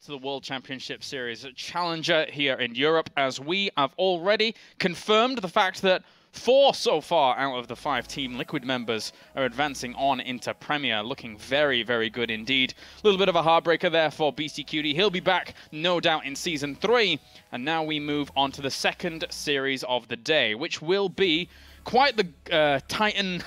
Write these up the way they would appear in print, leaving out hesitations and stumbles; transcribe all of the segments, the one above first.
to the World Championship Series Challenger here in Europe, as we have already confirmed the fact that 4 so far out of the 5 Team Liquid members are advancing on into Premier, looking very, very good indeed. A little bit of a heartbreaker there for BC Cutie. He'll be back, no doubt, in Season 3. And now we move on to the second series of the day, which will be quite the Titan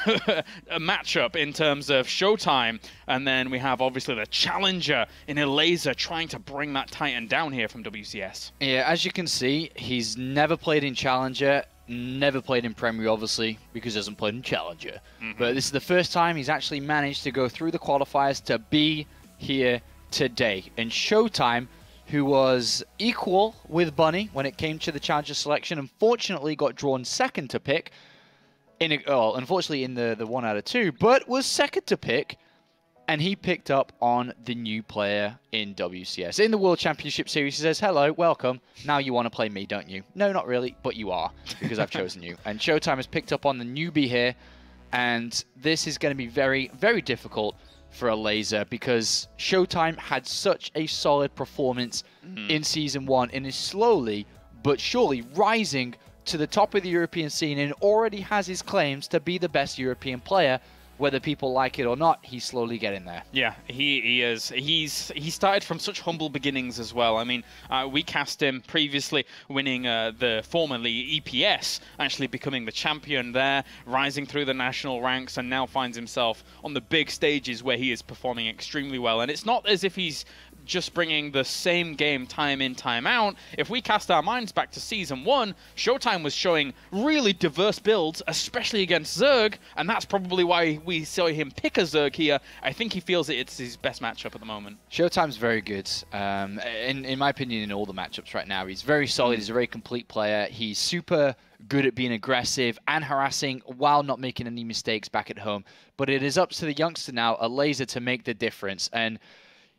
matchup in terms of ShoWTimE. And then we have, obviously, the challenger in Elazar trying to bring that Titan down here from WCS. Yeah, as you can see, he's never played in Challenger, never played in Premier, obviously, because he hasn't played in Challenger. But this is the first time he's actually managed to go through the qualifiers to be here today. And ShoWTimE, who was equal with Bunny when it came to the Challenger selection, unfortunately got drawn second to pick. Unfortunately in the 1 out of 2, but was second to pick, and he picked up on the new player in WCS. In the World Championship Series, he says, hello, welcome. Now you want to play me, don't you? No, not really, but you are, because I've chosen you. And ShoWTimE has picked up on the newbie here, and this is going to be very, very difficult for Elazar, because ShoWTimE had such a solid performance in Season 1 and is slowly but surely rising to the top of the European scene and already has his claims to be the best European player. Whether people like it or not, he's slowly getting there. Yeah, he is. He started from such humble beginnings as well. I mean, we cast him previously winning the formerly EPS, actually becoming the champion there, rising through the national ranks, and now finds himself on the big stages where he is performing extremely well. And it's not as if he's just bringing the same game time in, time out. If we cast our minds back to Season 1, ShoWTimE was showing really diverse builds, especially against Zerg, and that's probably why we saw him pick a Zerg here. I think he feels it's his best matchup at the moment. ShoWTimE's very good. In my opinion, in all the matchups right now, he's very solid. He's a very complete player. He's super good at being aggressive and harassing while not making any mistakes back at home. But it is up to the youngster now, Elazar, to make the difference. And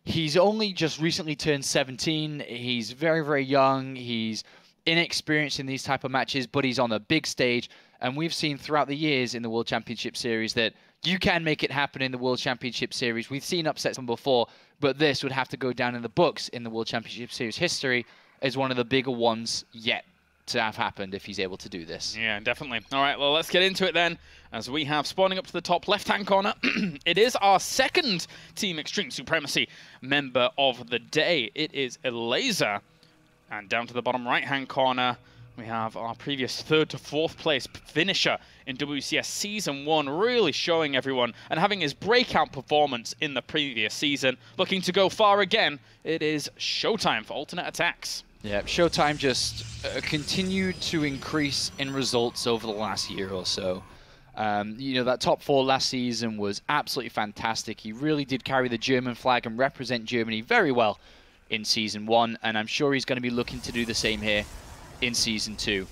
he's only just recently turned 17. He's very, very young. He's inexperienced in these type of matches, but he's on a big stage. And we've seen throughout the years in the World Championship Series that you can make it happen in the World Championship Series. We've seen upsets from before, but this would have to go down in the books in the World Championship Series history as one of the bigger ones yet to have happened if he's able to do this. Yeah, definitely. All right, well, let's get into it then, as we have spawning up to the top left-hand corner. It is our second Team Extreme Supremacy member of the day. It is Elazar. And down to the bottom right-hand corner, we have our previous 3rd to 4th place finisher in WCS Season 1, really showing everyone and having his breakout performance in the previous season. Looking to go far again, it is ShoWTimE for alternate attacks. Yeah, ShoWTimE just continued to increase in results over the last year or so. You know, that top 4 last season was absolutely fantastic. He really did carry the German flag and represent Germany very well in Season 1, and I'm sure he's going to be looking to do the same here in Season 2.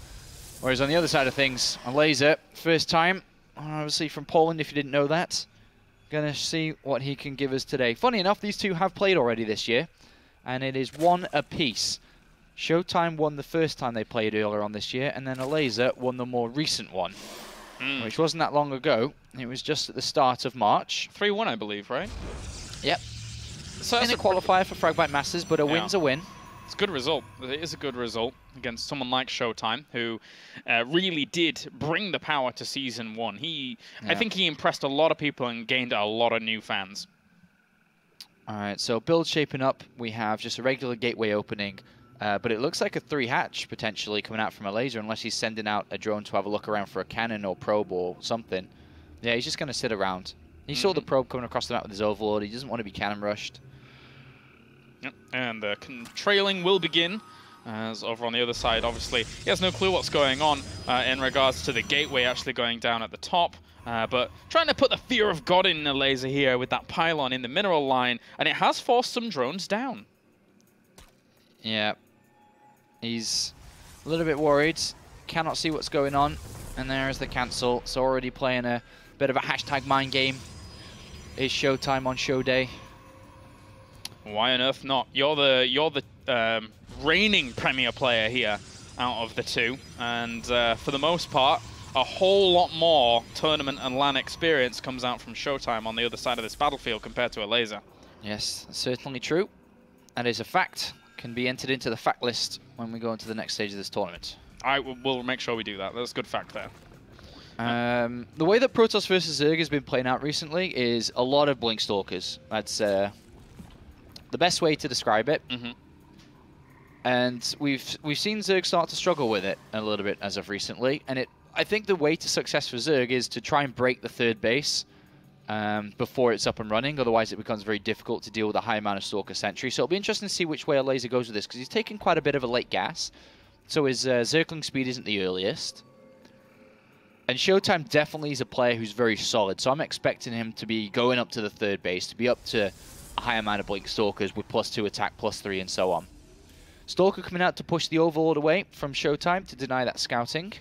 Whereas on the other side of things, Elazar, first time, obviously from Poland, if you didn't know that. Going to see what he can give us today. Funny enough, these two have played already this year, and it is 1 apiece. ShoWTimE won the first time they played earlier on this year, and then Elazar won the more recent one, which wasn't that long ago. It was just at the start of March. 3-1, I believe, right? Yep. So in a qualifier for Fragmite Masters, but a win's a win. It's a good result. It is a good result against someone like ShoWTimE, who really did bring the power to Season 1. I think he impressed a lot of people and gained a lot of new fans. All right, so build shaping up. We have just a regular gateway opening. But it looks like a 3-hatch potentially coming out from Elazar, unless he's sending out a drone to have a look around for a cannon or probe or something. Yeah, he's just going to sit around. He saw the probe coming across the map with his overlord. He doesn't want to be cannon rushed. Yep. And the trailing will begin. As over on the other side, obviously, he has no clue what's going on in regards to the gateway actually going down at the top. But trying to put the fear of God in Elazar here with that pylon in the mineral line, and it has forced some drones down. Yeah. He's a little bit worried, cannot see what's going on, and there is the cancel. So already playing a bit of a hashtag mind game. Is ShoWTimE on show day? Why on earth not? You're the reigning Premier player here out of the two, and for the most part, a whole lot more tournament and LAN experience comes out from ShoWTimE on the other side of this battlefield compared to Elazar. Yes, that's certainly true. That is a fact. Can be entered into the fact list when we go into the next stage of this tournament. I will make sure we do that. That's a good fact there. The way that Protoss versus Zerg has been playing out recently is a lot of Blink Stalkers. That's the best way to describe it. And we've seen Zerg start to struggle with it a little bit as of recently. And I think the way to success for Zerg is to try and break the third base before it's up and running. Otherwise, it becomes very difficult to deal with a high amount of Stalker Sentry. So it'll be interesting to see which way Elazar goes with this, because he's taking quite a bit of a late gas. So his Zergling speed isn't the earliest. And ShoWTimE definitely is a player who's very solid, so I'm expecting him to be going up to the third base, to be up to a high amount of Blink Stalkers with +2 attack, +3, and so on. Stalker coming out to push the Overlord away from ShoWTimE to deny that scouting.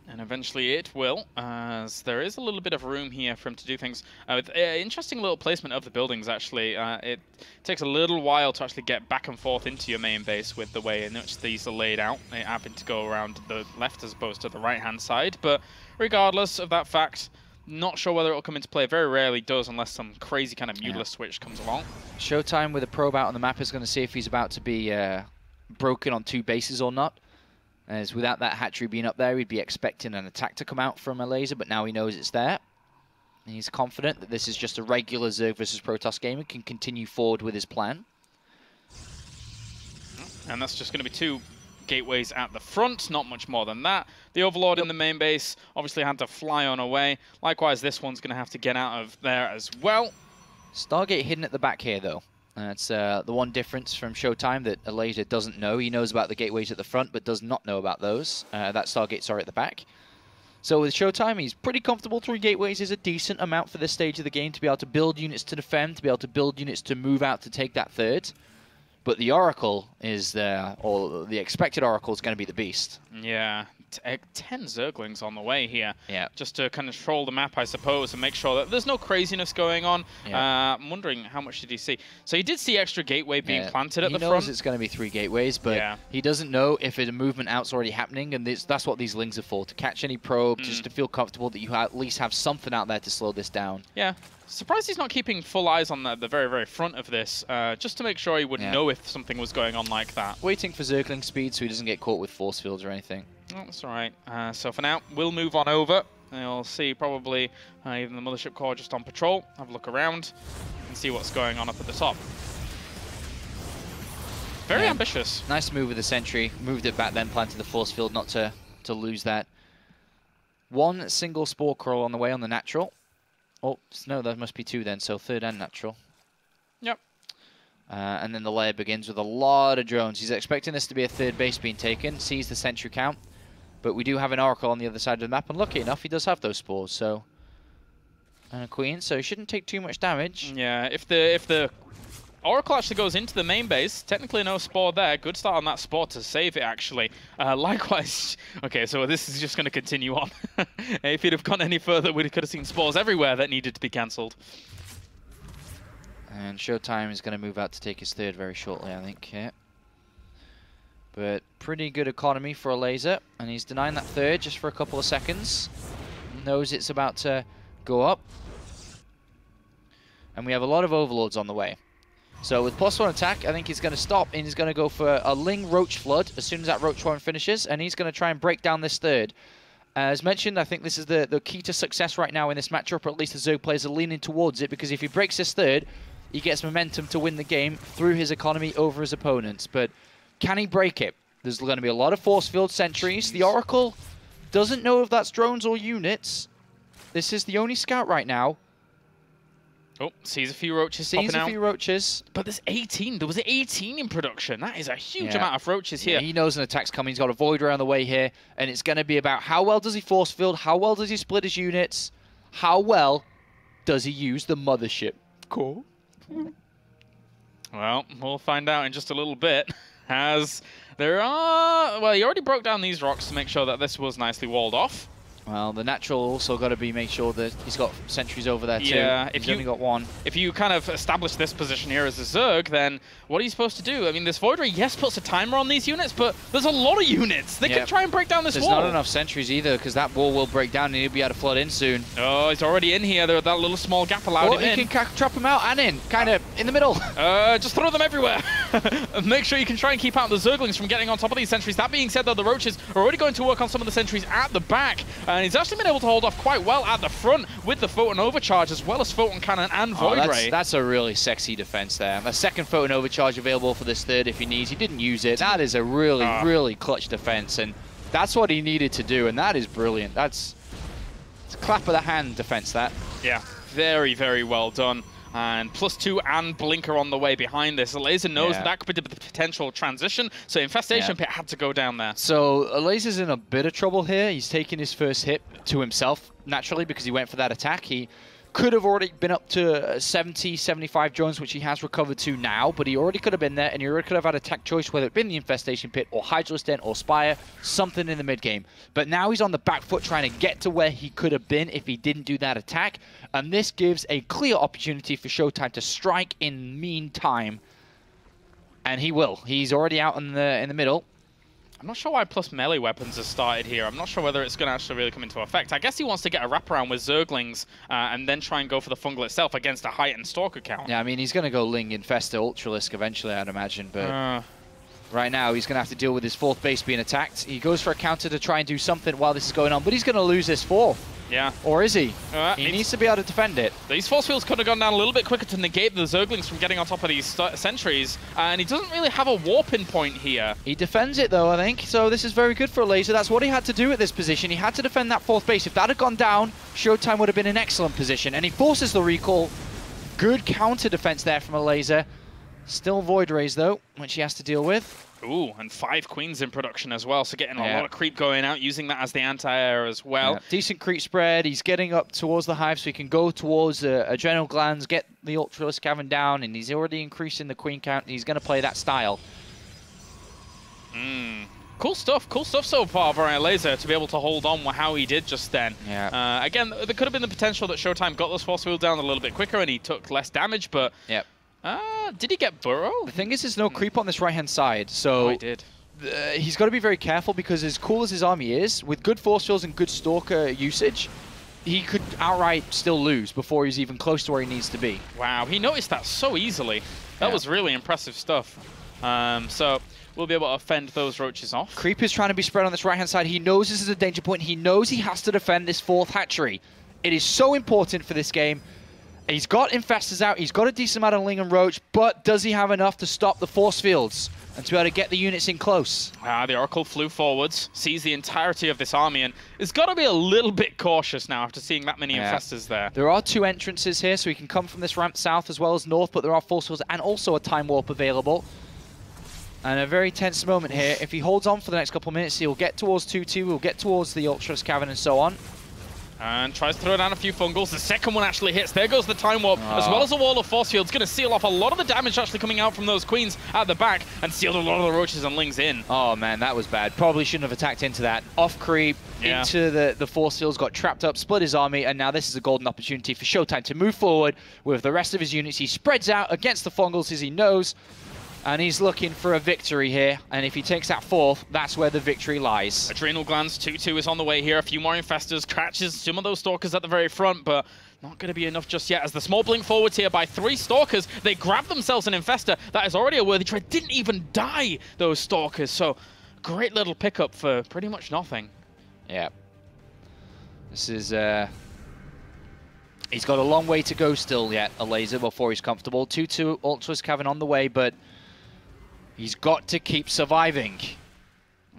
And eventually it will, as there is a little bit of room here for him to do things. With interesting little placement of the buildings, actually. It takes a little while to actually get back and forth into your main base with the way in which these are laid out. They happen to go around the left as opposed to the right-hand side. But regardless of that fact, not sure whether it will come into play. Very rarely does unless some crazy kind of Mutila switch comes along. ShoWTimE with a probe out on the map is going to see if he's about to be broken on 2 bases or not. As without that hatchery being up there, he'd be expecting an attack to come out from Elazar, but now he knows it's there. And he's confident that this is just a regular Zerg versus Protoss game and can continue forward with his plan. And that's just going to be 2 gateways at the front, not much more than that. The Overlord in the main base obviously had to fly on away. Likewise, this one's going to have to get out of there as well. Stargate hidden at the back here, though. That's the one difference from ShoWTimE that Elazar doesn't know. He knows about the gateways at the front, but does not know about those. That Stargates are at the back. So with ShoWTimE, he's pretty comfortable. 3 gateways is a decent amount for this stage of the game to be able to build units to defend, to be able to build units to move out to take that third. But the Oracle is there, or the expected Oracle is going to be the beast. Yeah. 10 Zerglings on the way here. Yeah. Just to control the map, I suppose, and make sure that there's no craziness going on. Yeah. I'm wondering how much did he see? So he did see extra gateway being planted at the front. He knows it's going to be 3 gateways, but he doesn't know if a movement out's already happening, and that's what these lings are for, to catch any probe, just to feel comfortable that you at least have something out there to slow this down. Yeah. Surprised he's not keeping full eyes on the very, very front of this, just to make sure he would know if something was going on like that. Waiting for Zergling speed so he doesn't get caught with force fields or anything. Oh, that's all right. So for now, we'll move on over. You'll see probably even the Mothership Core just on patrol. Have a look around and see what's going on up at the top. Very ambitious. Nice move with the sentry. Moved it back then, planted the force field not to lose that. 1 single spore crawl on the way on the natural. Oh, no, there must be 2 then, so 3rd and natural. Yep. And then the layer begins with a lot of drones. He's expecting this to be a 3rd base being taken, sees the sentry count. But we do have an Oracle on the other side of the map, and lucky enough, he does have those spores, so... And a Queen, so he shouldn't take too much damage. Yeah, if the Oracle actually goes into the main base, technically no spore there. Good start on that spore to save it, actually. Likewise... Okay, so this is just going to continue on. If he'd have gone any further, we could have seen spores everywhere that needed to be cancelled. And ShoWTimE is going to move out to take his 3rd very shortly, I think, yeah. But pretty good economy for Elazar, and he's denying that 3rd just for a couple of seconds. Knows it's about to go up. And we have a lot of Overlords on the way. So with +1 attack, I think he's going to stop, and he's going to go for a Ling Roach Flood as soon as that Roach Swarm finishes, and he's going to try and break down this 3rd. As mentioned, I think this is the key to success right now in this matchup, or at least the Zerg players are leaning towards it, because if he breaks this 3rd, he gets momentum to win the game through his economy over his opponents. But can he break it? There's going to be a lot of force field sentries. The Oracle doesn't know if that's drones or units. This is the only scout right now. Oh, sees a few roaches popping out. Sees a few roaches. But there's 18. There was 18 in production. That is a huge amount of roaches here. He knows an attack's coming. He's got a Void around the way here. And it's going to be about how well does he force field, how well does he split his units, how well does he use the Mothership Core. Well, we'll find out in just a little bit. As there are... Well, he already broke down these rocks to make sure that this was nicely walled off. Well, the natural also got to be make sure that he's got sentries over there too. Yeah, he's only got one. If you kind of establish this position here as a Zerg, then what are you supposed to do? I mean, this Void Ray, yes, puts a timer on these units, but there's a lot of units. They can try and break down this wall. There's not enough sentries either, because that wall will break down and he'll be able to flood in soon. Oh, he's already in here. That little small gap allowed him in. You can trap him out and in, kind of in the middle. Just throw them everywhere. Make sure you can try and keep out the Zerglings from getting on top of these sentries. That being said, though, the Roaches are already going to work on some of the sentries at the back, and he's actually been able to hold off quite well at the front with the Photon Overcharge, as well as Photon Cannon and Void Ray. That's a really sexy defense there. A second Photon Overcharge available for this third if he needs. He didn't use it. That is a really, really clutch defense, and that's what he needed to do, and that is brilliant. It's a clap of the hand defense, that. Yeah, very, very well done. And +2 and Blinker on the way behind this. Elazar knows that could be the potential transition, so Infestation Pit had to go down there. So Elazar's in a bit of trouble here. He's taking his first hit to himself, naturally, because he went for that attack. He could have already been up to 70, 75 drones, which he has recovered to now, but he already could have been there, and he already could have had a tech choice, whether it been the Infestation Pit or Hydralisk Den or Spire, something in the mid-game. But now he's on the back foot trying to get to where he could have been if he didn't do that attack, and this gives a clear opportunity for ShoWTimE to strike in meantime, and he will. He's already out in the middle. I'm not sure why plus melee weapons has started here. I'm not sure whether it's going to actually really come into effect. I guess he wants to get a wraparound with Zerglings and then try and go for the Fungal itself against a heightened Stalker count. Yeah, I mean, he's going to go Ling, Infesta, Ultralisk eventually, I'd imagine, but right now he's going to have to deal with his fourth base being attacked. He goes for a counter to try and do something while this is going on, but he's going to lose this fourth. Yeah. Or is he? He needs to be able to defend it. These force fields could have gone down a little bit quicker to negate the Zerglings from getting on top of these sentries, and he doesn't really have a warping point here. He defends it, though, I think, so this is very good for Elazar. That's what he had to do at this position. He had to defend that fourth base. If that had gone down, ShoWTimE would have been in an excellent position, and he forces the recall. Good counter defense there from Elazar. Still Void Rays, though, which he has to deal with. Ooh, and 5 Queens in production as well, so getting a lot of creep going out, using that as the anti-air as well. Yeah. Decent creep spread. He's getting up towards the hive so he can go towards adrenal glands, get the Ultralisk Cavern down, and he's already increasing the Queen count, and he's going to play that style. Cool stuff so far for Elazar to be able to hold on with how he did just then. Yeah. Again, there could have been the potential that ShoWTimE got those force field down a little bit quicker and he took less damage, but... Yep. Did he get Burrow? The thing is, there's no creep on this right-hand side, so he did. He's got to be very careful because as cool as his army is, with good force fields and good Stalker usage, he could outright still lose before he's even close to where he needs to be. Wow, he noticed that so easily. That was really impressive stuff. So we'll be able to fend those Roaches off. Creep is trying to be spread on this right-hand side. He knows this is a danger point. He knows he has to defend this fourth hatchery. It is so important for this game. He's got Infestors out, he's got a decent amount of Ling and Roach, but does he have enough to stop the force fields and to be able to get the units in close? The Oracle flew forwards, sees the entirety of this army, and has got to be a little bit cautious now after seeing that many Infestors there. There are 2 entrances here, so he can come from this ramp south as well as north, but there are force fields and also a time warp available. And a very tense moment here. If he holds on for the next couple of minutes, he'll get towards 2-2, he'll get towards the Ultralisk Cavern and so on. And tries to throw down a few Fungals. The second one actually hits. There goes the Time Warp, as well as a wall of force fields. Going to seal off a lot of the damage actually coming out from those Queens at the back and sealed a lot of the Roaches and Lings in. Oh man, that was bad. Probably shouldn't have attacked into that. Off creep, into the force fields, got trapped up, split his army, and now this is a golden opportunity for ShoWTimE to move forward with the rest of his units. He spreads out against the Fungals as he knows, and he's looking for a victory here, and if he takes that fourth, that's where the victory lies. Adrenal Glands 2-2 is on the way here. A few more Infestors, catches some of those Stalkers at the very front, but not going to be enough just yet. As the small blink forwards here by 3 Stalkers, they grab themselves an Infestor. That is already a worthy trade. Didn't even die, those Stalkers, so great little pickup for pretty much nothing. Yeah. This is... He's got a long way to go still yet, Elazar, before he's comfortable. 2-2 Ultralisk Cavern on the way, but he's got to keep surviving.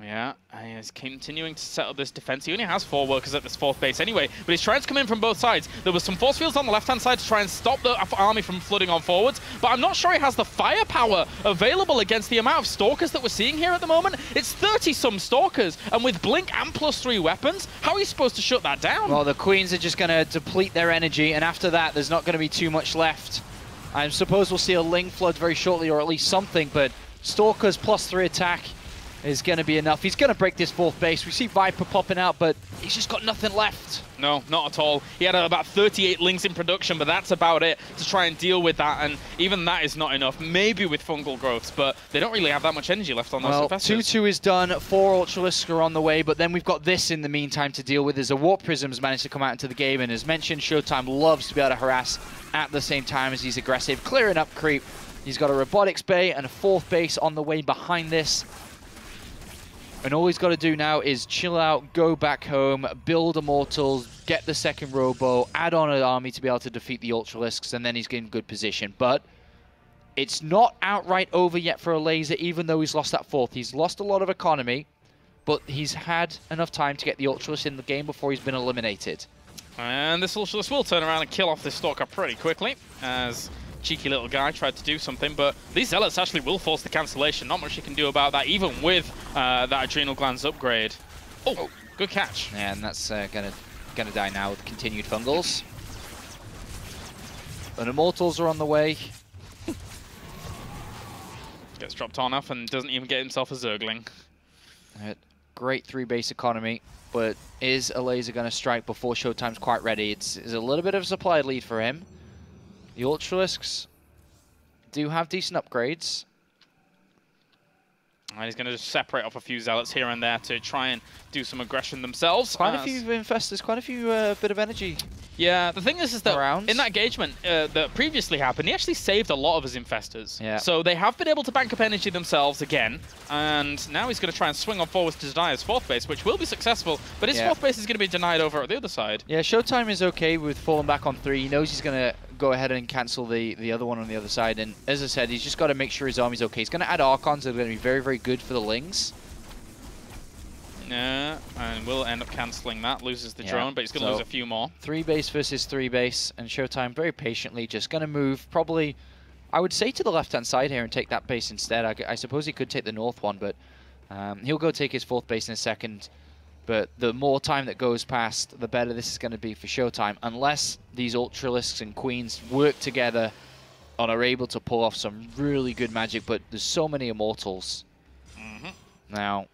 Yeah, and he's continuing to set up this defense. He only has 4 workers at this fourth base anyway, but he's trying to come in from both sides. There was some force fields on the left-hand side to try and stop the army from flooding on forwards, but I'm not sure he has the firepower available against the amount of Stalkers that we're seeing here at the moment. It's 30-some Stalkers, and with Blink and +3 weapons, how are you supposed to shut that down? Well, the Queens are just going to deplete their energy, and after that, there's not going to be too much left. I suppose we'll see a Ling flood very shortly, or at least something, but Stalkers +3 attack is going to be enough. He's going to break this fourth base. We see Viper popping out, but he's just got nothing left. No, not at all. He had about 38 links in production, but that's about it to try and deal with that, and even that is not enough. Maybe with fungal growths, but they don't really have that much energy left on those infestors. 2-2 is done. 4 Ultralisks are on the way, but then we've got this in the meantime to deal with as a Warp Prism's managed to come out into the game, and as mentioned, ShoWTimE loves to be able to harass at the same time as he's aggressive, clearing up creep. He's got a Robotics Bay and a 4th base on the way behind this. And all he's got to do now is chill out, go back home, build Immortals, get the second Robo, add on an army to be able to defeat the Ultralisks, and then he's in good position. But it's not outright over yet for Elazar, even though he's lost that 4th. He's lost a lot of economy, but he's had enough time to get the Ultralisk in the game before he's been eliminated. And this Ultralisk will turn around and kill off this Stalker pretty quickly, as cheeky little guy tried to do something, but these Zealots actually will force the cancellation. Not much you can do about that, even with that Adrenal Glands upgrade. Oh, good catch. Yeah, and that's gonna die now with continued fungals. And Immortals are on the way. Gets dropped on off and doesn't even get himself a Zergling. Great 3-base economy, but is Elazar going to strike before ShoWTimE's quite ready? It's a little bit of a supply lead for him. The Ultralisks do have decent upgrades. And he's going to just separate off a few Zealots here and there to try and do some aggression themselves. Quite a few infestors, quite a few bit of energy. Yeah, the thing is that in that engagement that previously happened, he actually saved a lot of his infestors. Yeah. So they have been able to bank up energy themselves again, and now he's going to try and swing on forwards to deny his 4th base, which will be successful, but his 4th base is going to be denied over at the other side. Yeah, ShoWTimE is okay with falling back on 3. He knows he's going to go ahead and cancel the other one on the other side, and as I said, he's just got to make sure his army's okay. He's going to add Archons that are going to be very, very good for the Lings. Yeah, and will end up cancelling that. Loses the drone, but he's going to lose a few more. 3 base versus 3 base, and ShoWTimE very patiently just going to move probably, I would say, to the left-hand side here and take that base instead. I suppose he could take the north one, but he'll go take his 4th base in a second. But the more time that goes past, the better this is going to be for ShoWTimE, unless these Ultralisks and Queens work together and are able to pull off some really good magic. But there's so many Immortals now.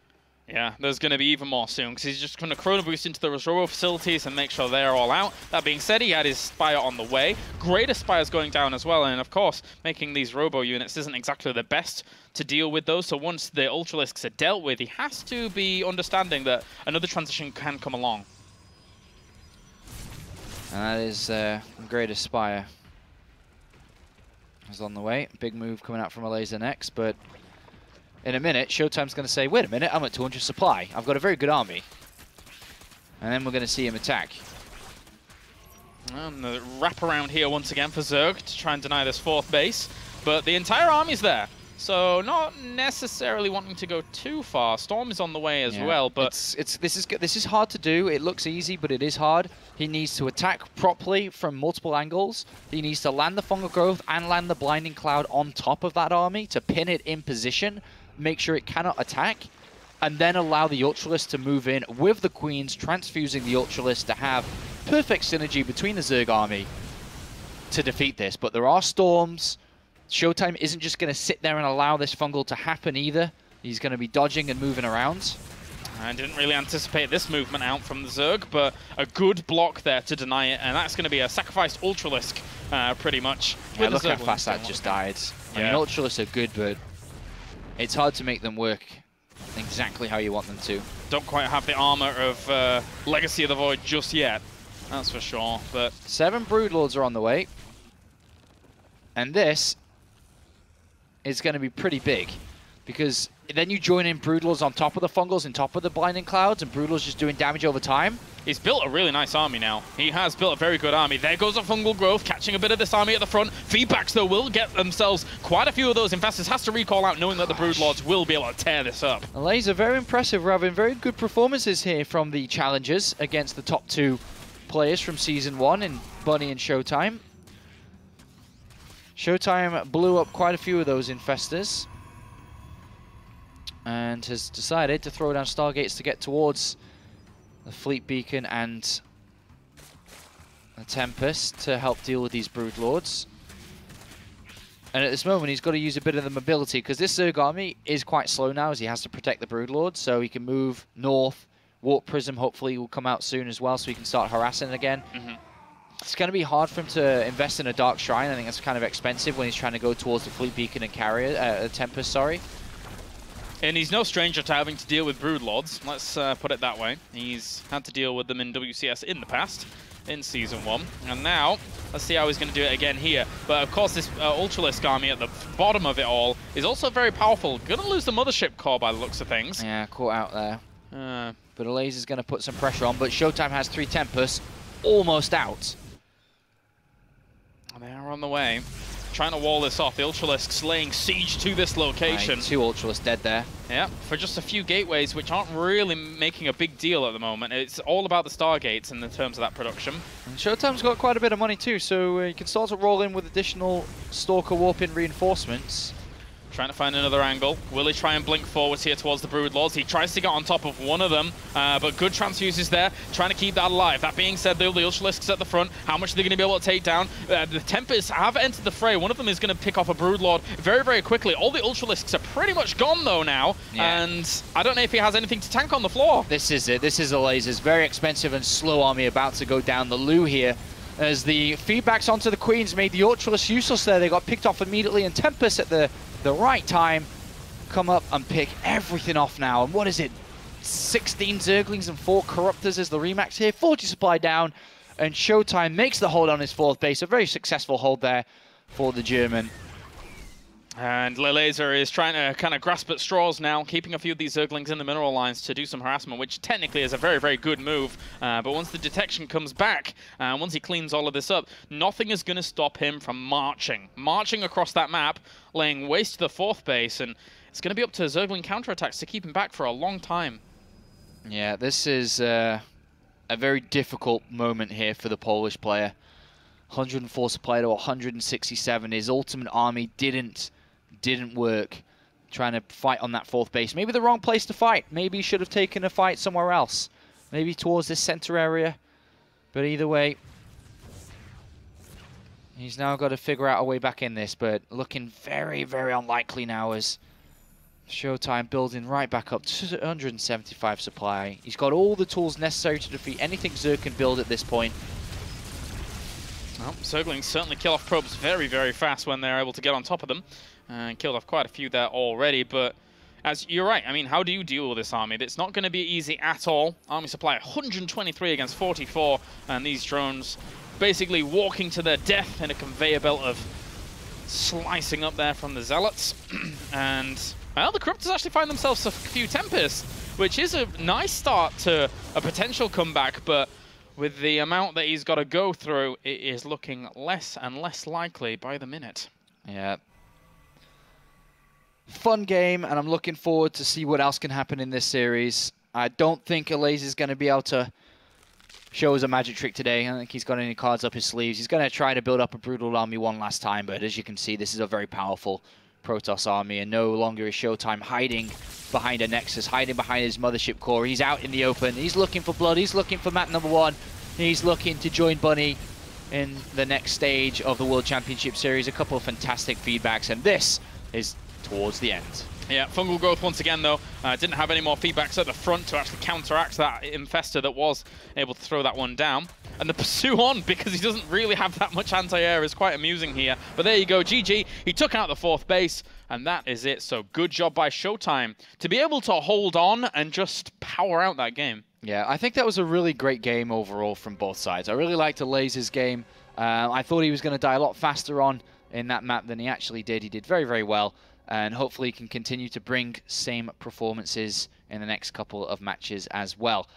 Yeah, there's going to be even more soon, because he's just going to Chrono Boost into the Robo facilities and make sure they're all out. That being said, he had his Spire on the way. Greater Spire's going down as well, and of course, making these Robo units isn't exactly the best to deal with those, so once the Ultralisks are dealt with, he has to be understanding that another transition can come along. And that is Greater Spire is on the way. Big move coming out from Elazar next, but in a minute, ShoWTimE's going to say, wait a minute, I'm at 200 supply. I've got a very good army. And then we're going to see him attack. And the wrap around here once again for Zerg to try and deny this 4th base. But the entire army's there. So not necessarily wanting to go too far. Storm is on the way as well, but this is hard to do. It looks easy, but it is hard. He needs to attack properly from multiple angles. He needs to land the Fungal Growth and land the Blinding Cloud on top of that army to pin it in position, make sure it cannot attack, and then allow the Ultralisk to move in with the Queens, transfusing the Ultralisk to have perfect synergy between the Zerg army to defeat this. But there are storms. ShoWTimE isn't just going to sit there and allow this fungal to happen either. He's going to be dodging and moving around. I didn't really anticipate this movement out from the Zerg, but a good block there to deny it, and that's going to be a sacrificed Ultralisk, pretty much. Yeah, look how fast that just died. I mean, Ultralisks are good, but it's hard to make them work exactly how you want them to. Don't quite have the armor of Legacy of the Void just yet, that's for sure. But 7 Broodlords are on the way, and this is going to be pretty big, because then you join in Broodlords on top of the Fungals, on top of the Blinding Clouds, and Broodlords just doing damage over time. He's built a really nice army now. He has built a very good army. There goes a Fungal Growth, catching a bit of this army at the front. Feedbacks, though, will get themselves quite a few of those infestors. Has to recall out, knowing that the Broodlords will be able to tear this up. Elazar, very impressive. We're having very good performances here from the challengers against the top 2 players from Season 1 in Bunny and ShoWTimE. ShoWTimE blew up quite a few of those infestors and has decided to throw down Stargates to get towards the Fleet Beacon and the Tempest to help deal with these Broodlords. And at this moment, he's got to use a bit of the mobility, because this Zerg army is quite slow now, as he has to protect the Broodlord, so he can move north. Warp Prism hopefully will come out soon as well, so he can start harassing again. It's going to be hard for him to invest in a Dark Shrine. I think that's kind of expensive when he's trying to go towards the Fleet Beacon and Carrier, Tempest, sorry. And he's no stranger to having to deal with Broodlords, let's put it that way. He's had to deal with them in WCS in the past, in Season 1. And now, let's see how he's going to do it again here. But of course, this Ultralisk army at the bottom of it all is also very powerful. Going to lose the Mothership core by the looks of things. Yeah, caught out there. But Elazar's going to put some pressure on, but ShoWTimE has 3 Tempests almost out. They are on the way. Trying to wall this off. The Ultralisks laying siege to this location. 2 Ultralisks dead there. Yeah, for just a few gateways, which aren't really making a big deal at the moment. It's all about the Stargates in the terms of that production. And ShoWTimE's got quite a bit of money too, so you can start to roll in with additional Stalker Warp-in reinforcements. Trying to find another angle. Will he try and blink forwards here towards the Broodlords? He tries to get on top of one of them, but good transfuses there, trying to keep that alive. That being said, though, the Ultralisks at the front, how much are they going to be able to take down? The Tempests have entered the fray. One of them is going to pick off a Broodlord very, very quickly. All the Ultralisks are pretty much gone, though, now, and I don't know if he has anything to tank on the floor. This is it. This is Elazar's very expensive and slow army about to go down the loo here. As the feedbacks onto the Queens made the Ultralisk useless there. They got picked off immediately, and Tempest at the right time come up and pick everything off now. And what is it? 16 Zerglings and 4 Corruptors as the Remax here. 40 supply down, and ShoWTimE makes the hold on his 4th base. A very successful hold there for the German. And Elazar is trying to kind of grasp at straws now, keeping a few of these Zerglings in the mineral lines to do some harassment, which technically is a very, very good move. But once the detection comes back, once he cleans all of this up, nothing is going to stop him from marching across that map, laying waste to the 4th base, and it's going to be up to Zergling counterattacks to keep him back for a long time. Yeah, this is a very difficult moment here for the Polish player. 104 supply to 167. His ultimate army didn't work, trying to fight on that 4th base. Maybe the wrong place to fight. Maybe he should have taken a fight somewhere else. Maybe towards this center area. But either way, he's now got to figure out a way back in this, but looking very, very unlikely now as ShoWTimE building right back up to 175 supply. He's got all the tools necessary to defeat anything Zerg can build at this point. Well, Zerglings certainly kill off probes very, very fast when they're able to get on top of them. And killed off quite a few there already, but as you're right, I mean, how do you deal with this army? It's not going to be easy at all. Army supply 123 against 44, and these drones basically walking to their death in a conveyor belt of slicing up there from the Zealots. And, well, the Corruptors actually find themselves a few Tempests, which is a nice start to a potential comeback, but with the amount that he's got to go through, it is looking less and less likely by the minute. Yeah. Fun game, and I'm looking forward to see what else can happen in this series. I don't think Elazar's going to be able to show us a magic trick today. I don't think he's got any cards up his sleeves. He's going to try to build up a brutal army one last time, but as you can see, this is a very powerful Protoss army, and no longer is ShoWTimE hiding behind a Nexus, hiding behind his Mothership core. He's out in the open. He's looking for blood. He's looking for map number 1. He's looking to join Bunny in the next stage of the World Championship Series. A couple of fantastic feedbacks, and this is towards the end. Yeah, Fungal Growth once again, though, didn't have any more feedbacks at the front to actually counteract that Infestor that was able to throw that one down. And the Pursue on, because he doesn't really have that much anti-air, is quite amusing here. But there you go, GG. He took out the 4th base, and that is it. So good job by ShoWTimE to be able to hold on and just power out that game. Yeah, I think that was a really great game overall from both sides. I really liked Elazar's game. I thought he was going to die a lot faster on in that map than he actually did. He did very, very well. And hopefully he can continue to bring same performances in the next couple of matches as well.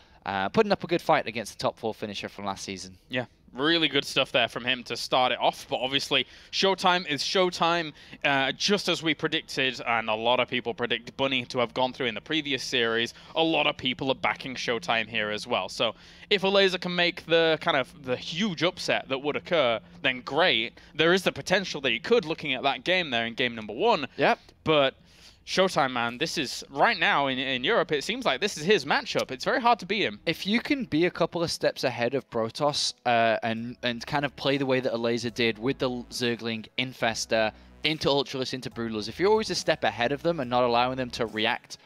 Putting up a good fight against the top 4 finisher from last season. Yeah, really good stuff there from him to start it off. But obviously, ShoWTimE is ShoWTimE, just as we predicted, and a lot of people predict Bunny to have gone through in the previous series. A lot of people are backing ShoWTimE here as well. So if Elazar can make the the huge upset that would occur, then great. There is the potential that he could, looking at that game there in game number 1. Yep. But ShoWTimE, man, this is, right now in Europe, it seems like this is his matchup. It's very hard to beat him. If you can be a couple of steps ahead of Protoss and kind of play the way that Elazar did with the Zergling, Infestor, into Ultralists, into Broodlers, if you're always a step ahead of them and not allowing them to react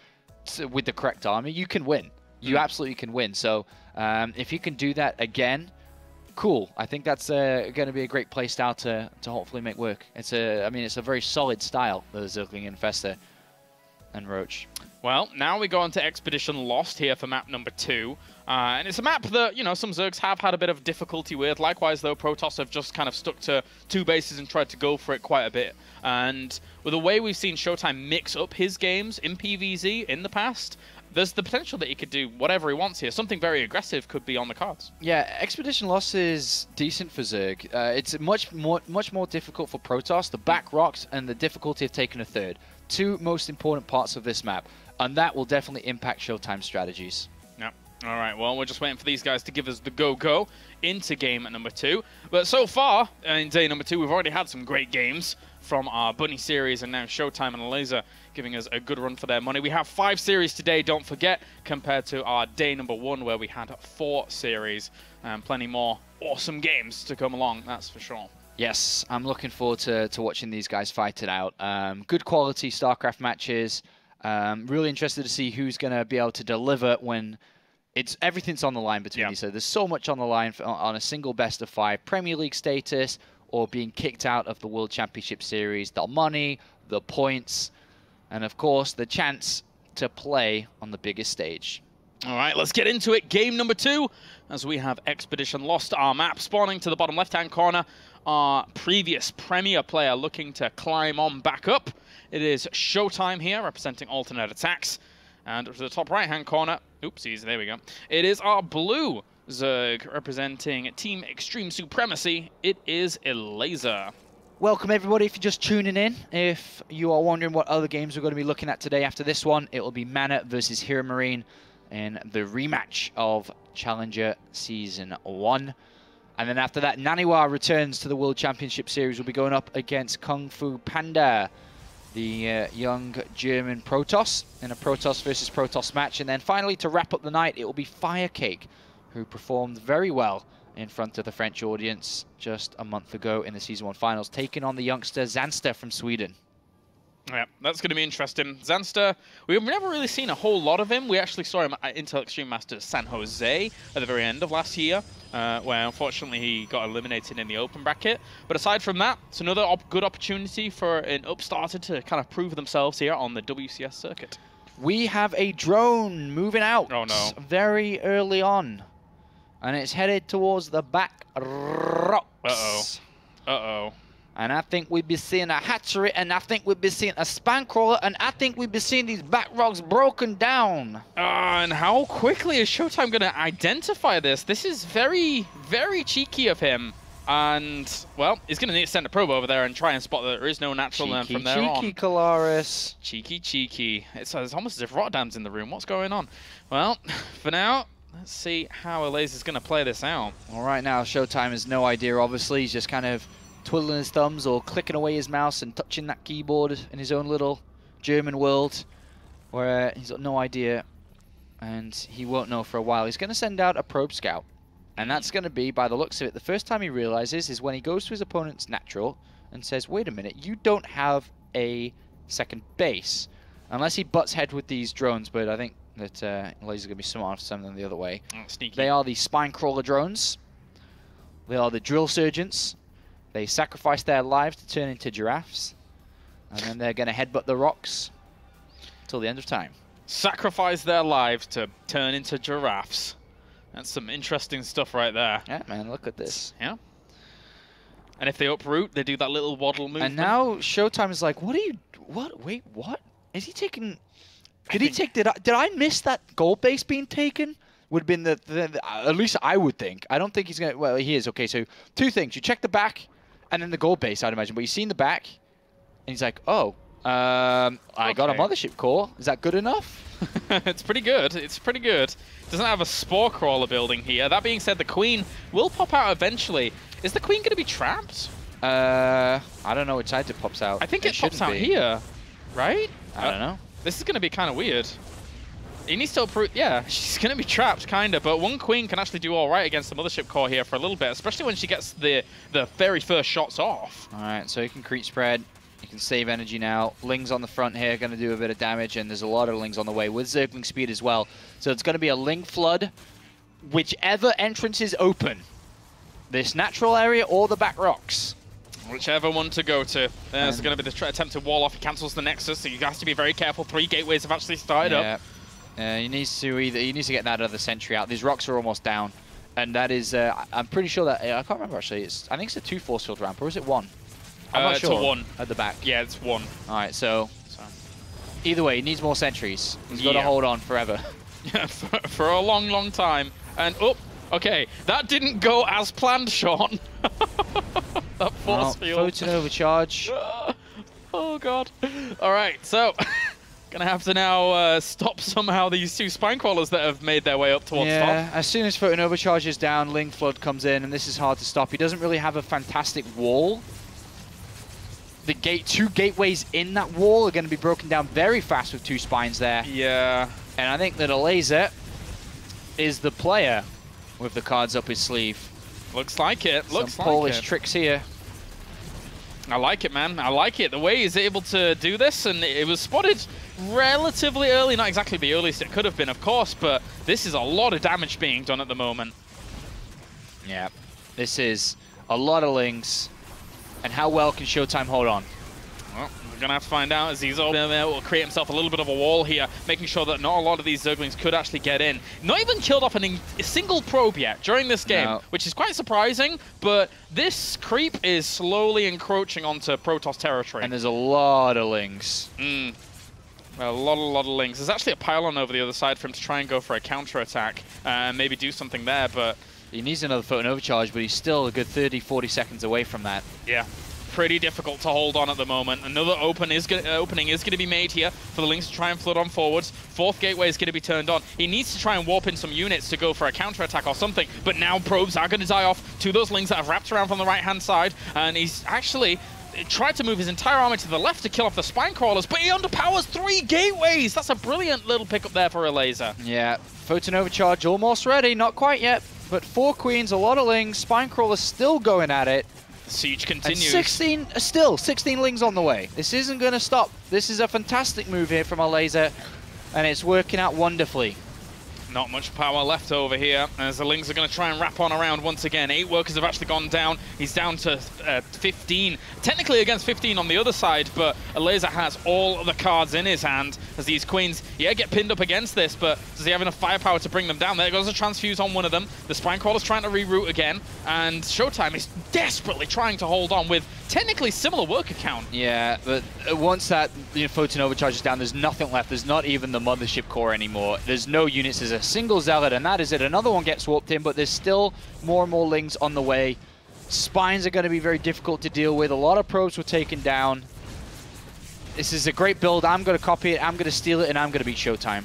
with the correct army, you can win. You absolutely can win. So if you can do that again, cool. I think that's going to be a great play style to hopefully make work. It's it's a very solid style, the Zergling Infestor and Roach. Well, now we go on to Expedition Lost here for map number 2. And it's a map that, some Zergs have had a bit of difficulty with. Likewise, though, Protoss have just kind of stuck to 2 bases and tried to go for it quite a bit. And with the way we've seen ShoWTimE mix up his games in PvZ in the past, there's the potential that he could do whatever he wants here. Something very aggressive could be on the cards. Yeah, Expedition Lost is decent for Zerg. It's much more difficult for Protoss, the back rocks, and the difficulty of taking a third. 2 most important parts of this map. And that will definitely impact ShoWTimE strategies. Yep. All right, well, we're just waiting for these guys to give us the go-go into game number 2. But so far, in day number 2, we've already had some great games from our Bunny series, and now ShoWTimE and Elazar giving us a good run for their money. We have 5 series today, don't forget, compared to our day number 1, where we had 4 series. Plenty more awesome games to come along, that's for sure. Yes, I'm looking forward to watching these guys fight it out. Good quality StarCraft matches. Really interested to see who's going to be able to deliver when everything's on the line between these. So there's so much on the line on a single best of 5 Premier League status, or being kicked out of the World Championship Series, the money, the points, and of course the chance to play on the biggest stage. All right, let's get into it. Game number 2, as we have Expedition Lost, our map spawning to the bottom left-hand corner. Our previous Premier player looking to climb on back up. It is ShoWTimE here, representing alternate attacks. And to the top right-hand corner, oopsies, there we go. It is our blue Zerg, representing Team Extreme Supremacy. It is Elazar. Welcome, everybody, if you're just tuning in. If you are wondering what other games we're going to be looking at today after this one, it will be Mana versus Hero Marine in the rematch of Challenger Season 1. And then after that, Naniwa returns to the World Championship Series. We'll be going up against Kung Fu Panda, the young German Protoss, in a Protoss versus Protoss match. And then finally, to wrap up the night, it will be Firecake, who performed very well in front of the French audience just a month ago in the Season 1 finals, taking on the youngster Zanster from Sweden. Yeah, that's going to be interesting. Zanster, we've never really seen a whole lot of him. We actually saw him at Intel Extreme Masters San Jose at the very end of last year, where unfortunately he got eliminated in the open bracket. But aside from that, it's another good opportunity for an upstarter to kind of prove themselves here on the WCS circuit. We have a drone moving out very early on, and it's headed towards the back rocks. Uh-oh. Uh-oh. And I think we'd be seeing a hatchery, and I think we'd be seeing a spine crawler, and I think we'd be seeing these back rocks broken down. And how quickly is ShoWTimE going to identify this? This is very, very cheeky of him. And, well, he's going to need to send a probe over there and try and spot that there is no natural land from there on. Cheeky, Kalaris. Cheeky, cheeky. It's almost as if Rotterdam's in the room. What's going on? Well, for now, let's see how Elazar's going to play this out. All right, now ShoWTimE has no idea, obviously. He's just kind of twiddling his thumbs or clicking away his mouse and touching that keyboard in his own little German world, where he's got no idea, and he won't know for a while. He's going to send out a probe scout, and that's going to be, by the looks of it, the first time he realizes is when he goes to his opponent's natural and says, wait a minute, you don't have a second base, unless he butts head with these drones. But I think that Elazar's going to be smart enough to send them the other way. Sneaky. They are the spine crawler drones. They are the drill surgeons. They sacrifice their lives to turn into giraffes, and then they're going to headbutt the rocks till the end of time. Sacrifice their lives to turn into giraffes. That's some interesting stuff right there. Yeah, man, look at this. Yeah. And if they uproot, they do that little waddle movement. And now ShoWTimE is like, what are you... What? Wait, what? Is he taking... Did I miss that gold base being taken? Would have been at least I would think. I don't think he's going to... Well, he is. Okay, so 2 things. You check the back, and then the gold base, I'd imagine. But you've seen the back, and he's like, oh, I got a mothership core. Is that good enough? It's pretty good. It's pretty good. Doesn't have a spore crawler building here. That being said, the queen will pop out eventually. Is the queen going to be trapped? I don't know which side it pops out. I think it pops out here, right? I don't know. This is going to be kind of weird. He needs to uproot. Yeah, she's going to be trapped, kind of. But one queen can actually do all right against the mothership core here for a little bit, especially when she gets the very first shots off. All right, so he can creep spread. You can save energy now. Lings on the front here going to do a bit of damage, and there's a lot of Lings on the way with Zergling speed as well. So it's going to be a Ling flood, whichever entrance is open. This natural area or the back rocks. Whichever one to go to. There's going to be the attempt to wall off. He cancels the Nexus, so he has to be very careful. 3 gateways have actually started up. He needs to get that other sentry out. These rocks are almost down, and that is I'm pretty sure that I can't remember actually. I think it's a 2 force field ramp, or is it 1? I'm not sure. It's a 1 at the back. Yeah, it's 1. All right, so either way, he needs more sentries. He's got to hold on forever. Yeah, for a long, long time. And okay, that didn't go as planned, Sean. That force field. Photon overcharge. Oh god. All right, so gonna have to now stop somehow these 2 spine crawlers that have made their way up towards top. Yeah, as soon as Photon overcharge is down, Ling flood comes in, and this is hard to stop. He doesn't really have a fantastic wall. The 2 gateways in that wall are going to be broken down very fast with 2 spines there. Yeah. And I think that Elazar is the player with the cards up his sleeve. Looks like it. Looks Some like Polish it. tricks here. I like it, man. I like it. The way he's able to do this, and it was spotted relatively early. Not exactly the earliest it could have been, of course, but this is a lot of damage being done at the moment. Yeah, this is a lot of Lings. And how well can ShoWTimE hold on? Well, we're going to have to find out as he's able to create himself a little bit of a wall here, making sure that not a lot of these Zerglings could actually get in. Not even killed off a single probe yet during this game, which is quite surprising, but this creep is slowly encroaching onto Protoss territory. And there's a lot of Lings. A lot of Lings. There's actually a pylon over the other side for him to try and go for a counter-attack and maybe do something there, but... He needs another Photon overcharge, but he's still a good 30, 40 seconds away from that. Yeah, pretty difficult to hold on at the moment. Another opening is going to be made here for the Lings to try and flood on forwards. 4th gateway is going to be turned on. He needs to try and warp in some units to go for a counter-attack or something, but now probes are going to die off to those Lings that have wrapped around from the right-hand side, and he's actually tried to move his entire army to the left to kill off the spine crawlers, but he underpowers 3 gateways! That's a brilliant little pickup there for Elazar. Yeah, Photon overcharge almost ready, not quite yet. But 4 queens, a lot of Lings, spine crawlers still going at it. Siege continues. And 16 Lings on the way. This isn't going to stop. This is a fantastic move here from Elazar, and it's working out wonderfully. Not much power left over here, as the Lings are going to try and wrap on around once again. 8 workers have actually gone down. He's down to 15. Technically against 15 on the other side, but Elazar has all of the cards in his hand as these queens, get pinned up against this, but does he have enough firepower to bring them down? There goes a transfuse on one of them. The spine crawler's trying to reroute again, and ShoWTimE is desperately trying to hold on with technically similar worker count. Yeah, but once that Photon overcharge is down, there's nothing left. There's not even the mothership core anymore. There's no units. There's a single Zealot, and that is it. Another one gets warped in, but there's still more and more Lings on the way. Spines are going to be very difficult to deal with. A lot of probes were taken down. This is a great build. I'm going to copy it, I'm going to steal it, and I'm going to beat ShoWTimE.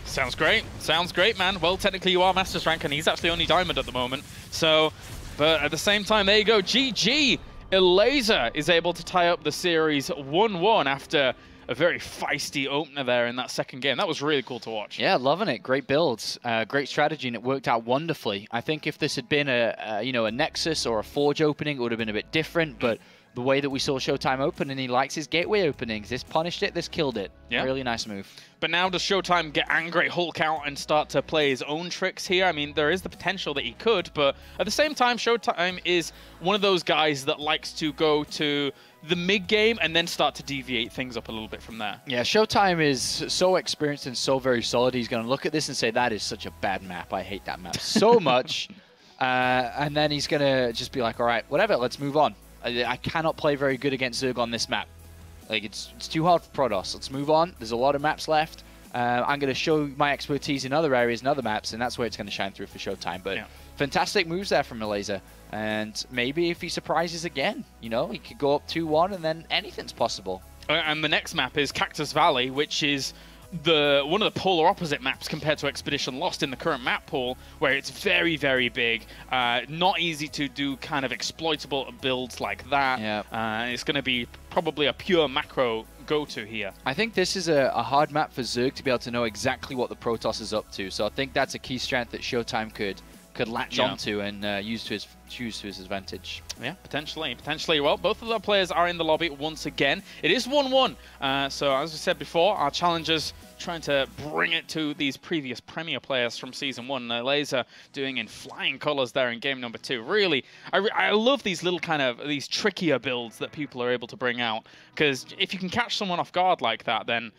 Sounds great. Sounds great, man. Well, technically you are Master's rank, and he's actually only Diamond at the moment. So, but at the same time, there you go. GG. Elazar is able to tie up the series 1-1 after a very feisty opener there in that second game. That was really cool to watch. Yeah, loving it. Great builds, great strategy, and it worked out wonderfully. I think if this had been a Nexus or a Forge opening, it would have been a bit different, but the way that we saw ShoWTimE open, and he likes his gateway openings. This punished it, this killed it. Yeah. Really nice move. But now does ShoWTimE get angry, Hulk out, and start to play his own tricks here? I mean, there is the potential that he could, but at the same time, ShoWTimE is one of those guys that likes to go to the mid-game and then start to deviate things up a little bit from there. Yeah, ShoWTimE is so experienced and so very solid. He's going to look at this and say, that is such a bad map. I hate that map so much. And then he's going to just be like, all right, whatever, let's move on. I cannot play very good against Zerg on this map. Like, it's too hard for Protoss. Let's move on. There's a lot of maps left. I'm going to show my expertise in other areas and other maps, and that's where it's going to shine through for ShoWTimE. But fantastic moves there from Elazar. And maybe if he surprises again, he could go up 2-1, and then anything's possible. And the next map is Cactus Valley, which is one of the polar opposite maps compared to Expedition Lost in the current map pool, where it's very, very big, not easy to do kind of exploitable builds like that. Yeah. It's going to be probably a pure macro go-to here. I think this is a hard map for Zerg to be able to know exactly what the Protoss is up to, so I think that's a key strength that ShoWTimE could could latch onto and use to his advantage. Yeah, potentially. Well, both of the players are in the lobby once again. It is 1-1. So as we said before, our challengers trying to bring it to these previous Premier players from Season 1. Elazar doing in flying colors there in game number 2. Really, I love these little these trickier builds that people are able to bring out. Because if you can catch someone off guard like that, then,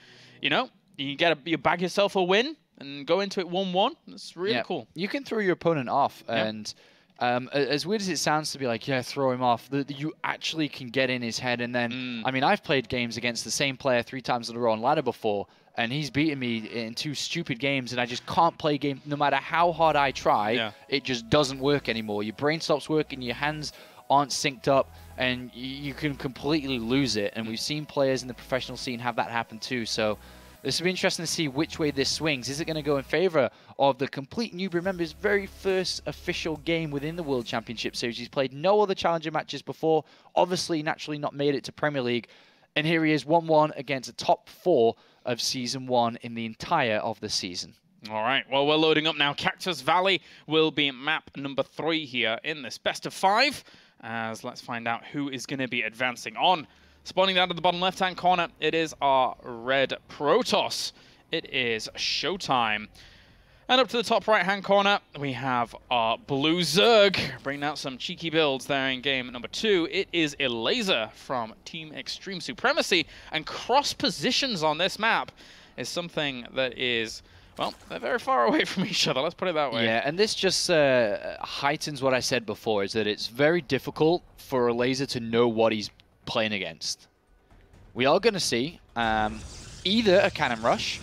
you know, you bag yourself a win and go into it 1-1. It's really cool. You can throw your opponent off, and as weird as it sounds to be like, yeah, throw him off, you actually can get in his head. And then, I mean, I've played games against the same player 3 times in a row on ladder before, and he's beaten me in 2 stupid games, and I just can't play game. No matter how hard I try, it just doesn't work anymore. Your brain stops working, your hands aren't synced up, and you can completely lose it. And we've seen players in the professional scene have that happen too. So this will be interesting to see which way this swings. Is it going to go in favor of the complete noob? Remember, his very first official game within the World Championship Series. He's played no other Challenger matches before. Obviously, naturally not made it to Premier League. And here he is, 1-1 against a top 4 of Season 1 in the entire of the season. All right, well, we're loading up now. Cactus Valley will be map number 3 here in this best of 5. As let's find out who is going to be advancing on. Spawning down to the bottom left-hand corner, it is our red Protoss. It is ShoWTimE. And up to the top right-hand corner, we have our blue Zerg, bringing out some cheeky builds there in game number 2. It is Elazar from Team Extreme Supremacy. And cross positions on this map is something that is, well, they're very far away from each other, let's put it that way. Yeah, and this just heightens what I said before, is that it's very difficult for Elazar to know what he's playing against. We are going to see either a cannon rush,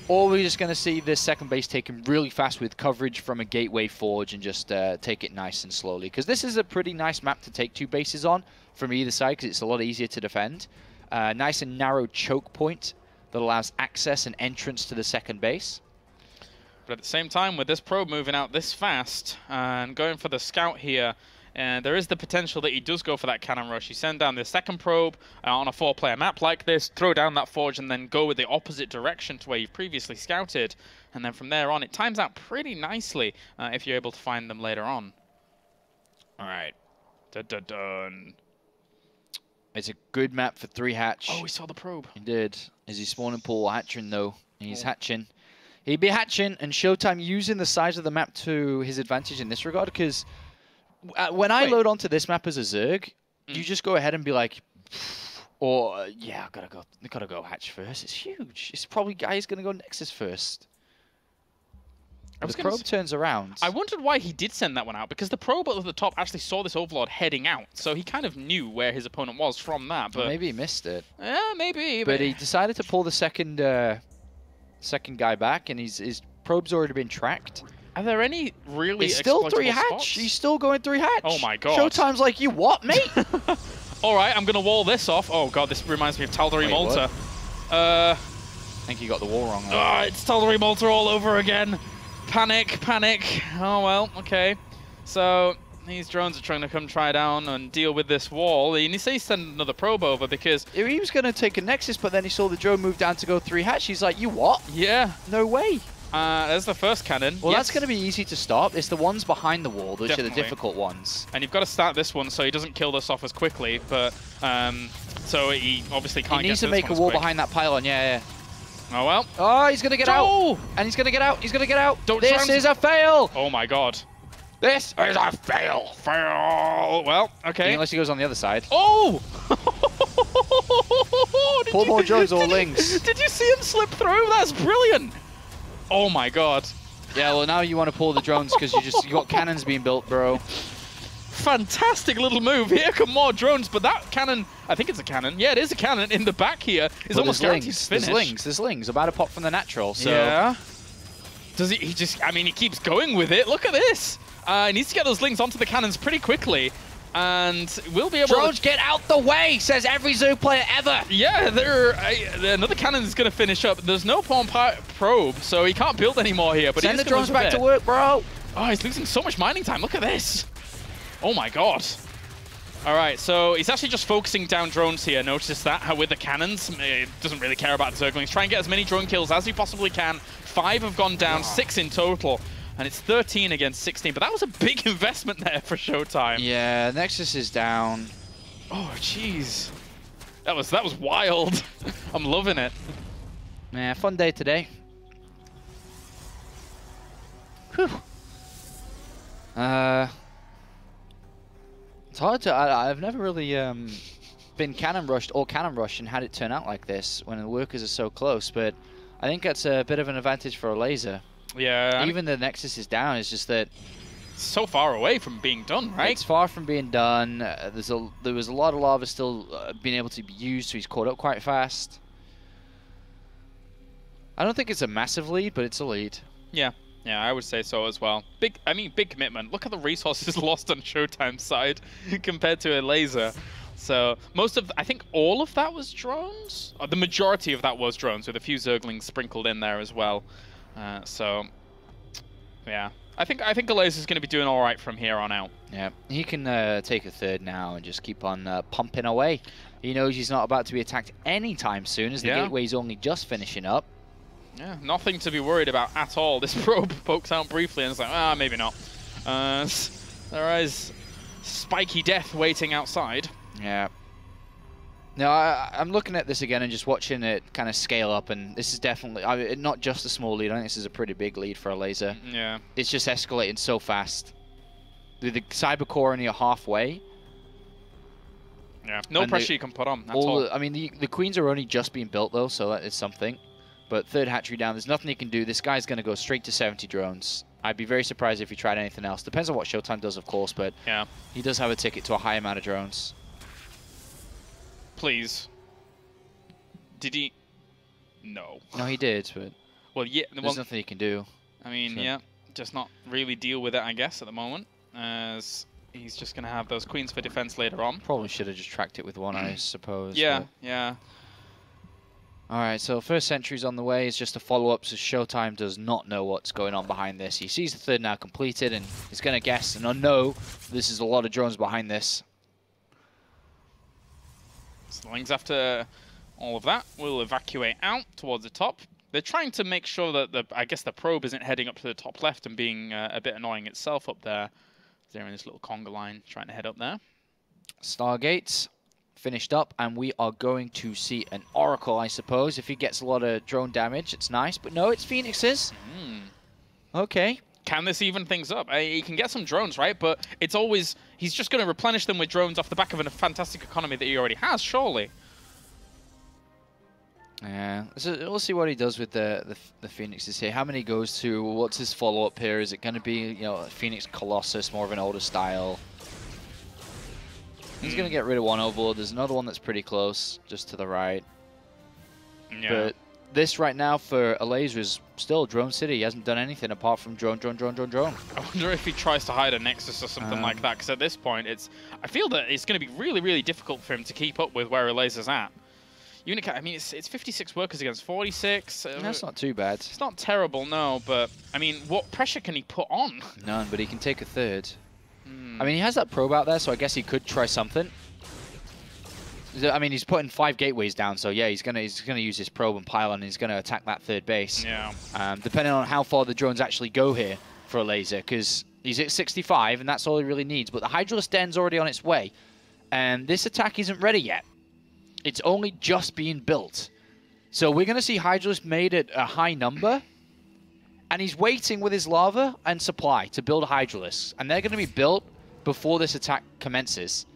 or we're just going to see this second base taken really fast with coverage from a gateway forge and just take it nice and slowly. Because this is a pretty nice map to take 2 bases on from either side, because it's a lot easier to defend. Nice and narrow choke point that allows access and entrance to the second base. But at the same time, with this probe moving out this fast and going for the scout here, and there is the potential that he does go for that cannon rush. You send down the second probe on a 4-player map like this, throw down that forge, and then go with the opposite direction to where you've previously scouted. And then from there on, it times out pretty nicely if you're able to find them later on. All right. Dun-dun-dun. It's a good map for 3 hatch. Oh, we saw the probe. He did. Is he spawning pool hatching, though? He's hatching. He'd be hatching, and ShoWTimE using the size of the map to his advantage in this regard, because when I load onto this map as a Zerg, you just go ahead and be like, or yeah, I gotta go hatch first. It's huge. It's probably guy's gonna go Nexus first. The probe turns around. I wondered why he did send that one out, because the probe at the top actually saw this Overlord heading out, so he kind of knew where his opponent was from that. But maybe he missed it. Yeah, maybe. But he decided to pull the second guy back, and his probe's already been tracked. Are there any really It's still 3 hatch. spots? He's still going 3 hatch. Oh my god. ShoWTimE's like, you what, mate? All right, I'm going to wall this off. Oh god, this reminds me of Tal'Darim Malta. I think you got the wall wrong. It's Tal'Darim Malta all over again. Panic, panic. Oh well, okay. So these drones are trying to come try down and deal with this wall. And he says he's sending another probe over because he was going to take a Nexus, but then he saw the drone move down to go 3 hatch. He's like, you what? Yeah. No way. There's the first cannon. Well, that's going to be easy to stop. It's the ones behind the wall, which are the difficult ones. And you've got to start this one so he doesn't kill this off as quickly. But so he obviously can't. He needs to make a wall behind that pylon. Yeah. Oh well. Oh, he's going to get out. And he's going to get out. He's going to get out. This is a fail. Oh my god. This is a fail. Fail. Well, okay. Unless he goes on the other side. Oh! Pull more drones or lings. Did you see him slip through? That's brilliant. Oh my god. Yeah, well now you want to pull the drones because you got cannons being built, bro. Fantastic little move. Here come more drones, but that cannon, I think it's a cannon. Yeah, it is a cannon in the back here. Is almost guaranteed to finish. There's lings about to pop from the natural. So yeah. Does he just, I mean, he keeps going with it. Look at this. He needs to get those lings onto the cannons pretty quickly. And we'll be able drones get out the way, says every Zoo player ever. Yeah, another cannon is going to finish up. There's no pawn probe, so he can't build anymore here. But send the drones back to work, bro. Oh, he's losing so much mining time. Look at this. Oh my god. All right, so he's actually just focusing down drones here. Notice that with the cannons. He doesn't really care about the Zerglings. Try and get as many drone kills as he possibly can. 5 have gone down, 6 in total. And it's 13 against 16, but that was a big investment there for ShoWTimE. Yeah, Nexus is down. Oh, jeez. That was wild. I'm loving it. Yeah, fun day today. Whew. It's hard to... I've never really been cannon rushed or cannon rushed and had it turn out like this when the workers are so close, but I think that's a bit of an advantage for Elazar. Yeah. Even the Nexus is down, it's just that... so far away from being done, right? It's far from being done. There was a lot of lava still being able to be used, so he's caught up quite fast. I don't think it's a massive lead, but it's a lead. Yeah, I would say so as well. Big commitment. Look at the resources lost on ShoWTimE's side compared to Elazar. So I think all of that was drones. The majority of that was drones, with a few Zerglings sprinkled in there as well. So, yeah. I think Elazar's going to be doing all right from here on out. Yeah, he can take a third now and just keep on pumping away. He knows he's not about to be attacked anytime soon, as the gateway's only just finishing up. Yeah, nothing to be worried about at all. This probe pokes out briefly and it's like, maybe not. There is spiky death waiting outside. Yeah. No, I'm looking at this again and just watching it kind of scale up, and this is definitely not just a small lead. I think this is a pretty big lead for Elazar. Yeah. It's just escalating so fast. With the cyber core only halfway. Yeah. No pressure you can put on. That's all. I mean, the queens are only just being built though, so that is something. But third hatchery down, there's nothing he can do. This guy's going to go straight to 70 drones. I'd be very surprised if he tried anything else. Depends on what ShoWTimE does, of course, but yeah, he does have a ticket to a high amount of drones. Please. Did he? No. No, he did, but well, yeah, there's nothing he can do. I mean, yeah, just not really deal with it, I guess, at the moment, as he's just going to have those queens for defense later on. Probably should have just tracked it with one, I suppose. Yeah, but... yeah. All right, so first sentry's on the way. It's just a follow-up, so ShoWTimE does not know what's going on behind this. He sees the third now completed, and he's going to guess and know this is a lot of drones behind this. Slings after all of that will evacuate out towards the top. They're trying to make sure that I guess the probe isn't heading up to the top left and being a bit annoying itself up there. They're in this little conga line trying to head up there. Stargates finished up, and we are going to see an Oracle, I suppose. If he gets a lot of drone damage, it's nice. But no, it's Phoenixes. Okay. Can this even things up? He can get some drones, right? But it's always... he's just going to replenish them with drones off the back of a fantastic economy that he already has, surely. Yeah. So we'll see what he does with the Phoenixes here. How many goes to? What's his follow-up here? Is it going to be, Phoenix Colossus, more of an older style? He's going to get rid of one overlord. There's another one that's pretty close, just to the right. Yeah. But this right now for Elazar is still Drone City. He hasn't done anything apart from drone. I wonder if he tries to hide a Nexus or something like that, because at this point, I feel that it's going to be really, really difficult for him to keep up with where Elazar's at. Unica, I mean, it's 56 workers against 46. That's not too bad. It's not terrible, no, but, I mean, what pressure can he put on? None, but he can take a third. I mean, he has that probe out there, so I guess he could try something. I mean, he's putting 5 gateways down, so yeah, he's gonna use his probe and pylon, and he's gonna attack that third base. Yeah. Depending on how far the drones actually go here for Elazar, because he's at 65, and that's all he really needs. But the Hydralisk Den's already on its way, and this attack isn't ready yet. It's only just being built, so we're gonna see Hydralisk made at a high number. And he's waiting with his lava and supply to build Hydralisks. And they're going to be built before this attack commences.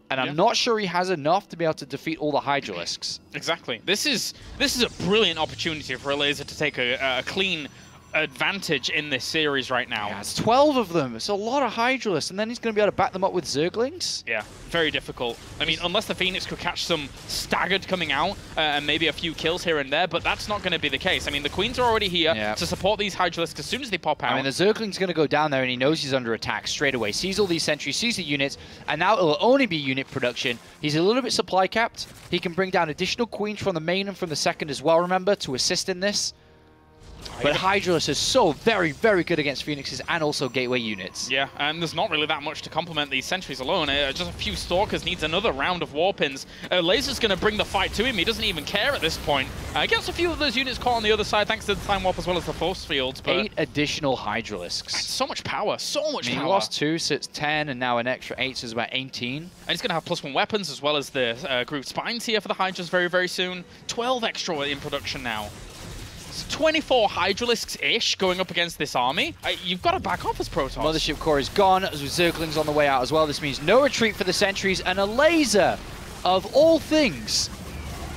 And I'm not sure he has enough to be able to defeat all the Hydralisks. Exactly. This is a brilliant opportunity for Elazar to take a clean advantage in this series right now. Yeah, it's 12 of them. It's a lot of Hydralisks. And then he's going to be able to back them up with Zerglings. Yeah, very difficult. I mean, unless the Phoenix could catch some staggered coming out and maybe a few kills here and there, but that's not going to be the case. I mean, the Queens are already here to support these Hydralisks as soon as they pop out. I mean, the Zergling's going to go down there, and he knows he's under attack straight away. Sees all these sentries, sees the units, and now it'll only be unit production. He's a little bit supply capped. He can bring down additional Queens from the main and from the second as well, remember, to assist in this. But Hydralisk is so very, very good against Phoenixes and also gateway units. Yeah, and there's not really that much to complement these sentries alone. Just a few Stalkers needs another round of Warpins. Elazar's going to bring the fight to him. He doesn't even care at this point. Gets a few of those units caught on the other side thanks to the Time Warp as well as the Force Fields. But 8 additional Hydralisks. So much power, so much power. He lost 2, so it's 10, and now an extra 8, so it's about 18. And he's going to have +1 weapons as well as the Grooved Spines here for the Hydras very, very soon. 12 extra in production now. 24 Hydralisks-ish going up against this army. You've got to back off as Protoss. Mothership core is gone, as Zergling's on the way out as well. This means no retreat for the sentries, and Elazar, of all things.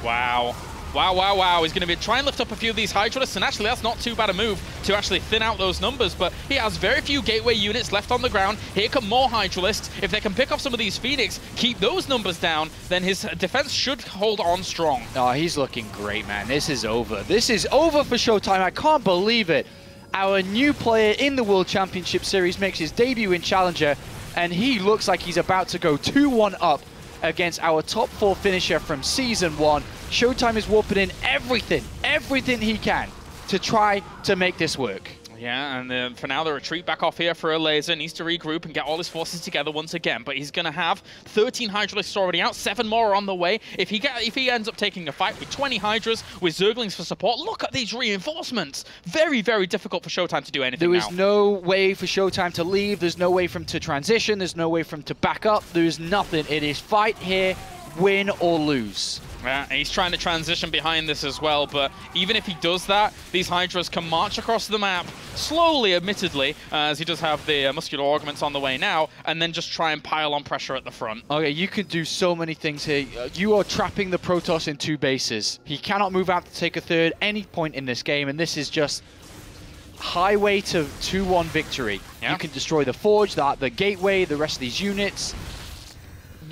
Wow. Wow, wow, wow. He's going to try and lift up a few of these Hydralisks, and actually that's not too bad a move to actually thin out those numbers, but he has very few gateway units left on the ground. Here come more Hydralisks. If they can pick off some of these Phoenix, keep those numbers down, then his defense should hold on strong. Oh, he's looking great, man. This is over. This is over for ShoWTimE. I can't believe it. Our new player in the World Championship Series makes his debut in Challenger, and he looks like he's about to go 2-1 up against our top 4 finisher from Season 1. ShoWTimE is warping in everything he can to try to make this work. Yeah, and for now the retreat back off here for Elazar. Needs to regroup and get all his forces together once again. But he's going to have 13 Hydralisks already out, 7 more on the way. If he ends up taking a fight with 20 Hydras with Zerglings for support, look at these reinforcements. Very, very difficult for ShoWTimE to do anything There is no way for ShoWTimE to leave. There's no way for him to transition. There's no way for him to back up. There is nothing. It is fight here, win or lose. Yeah, he's trying to transition behind this as well, but even if he does that, these Hydras can march across the map, slowly, admittedly, as he does have the muscular augments on the way now, and then just try and pile on pressure at the front. Okay, you can do so many things here. You are trapping the Protoss in 2 bases. He cannot move out to take a third any point in this game, and this is just highway to 2-1 victory. Yeah. You can destroy the Forge, the Gateway, the rest of these units.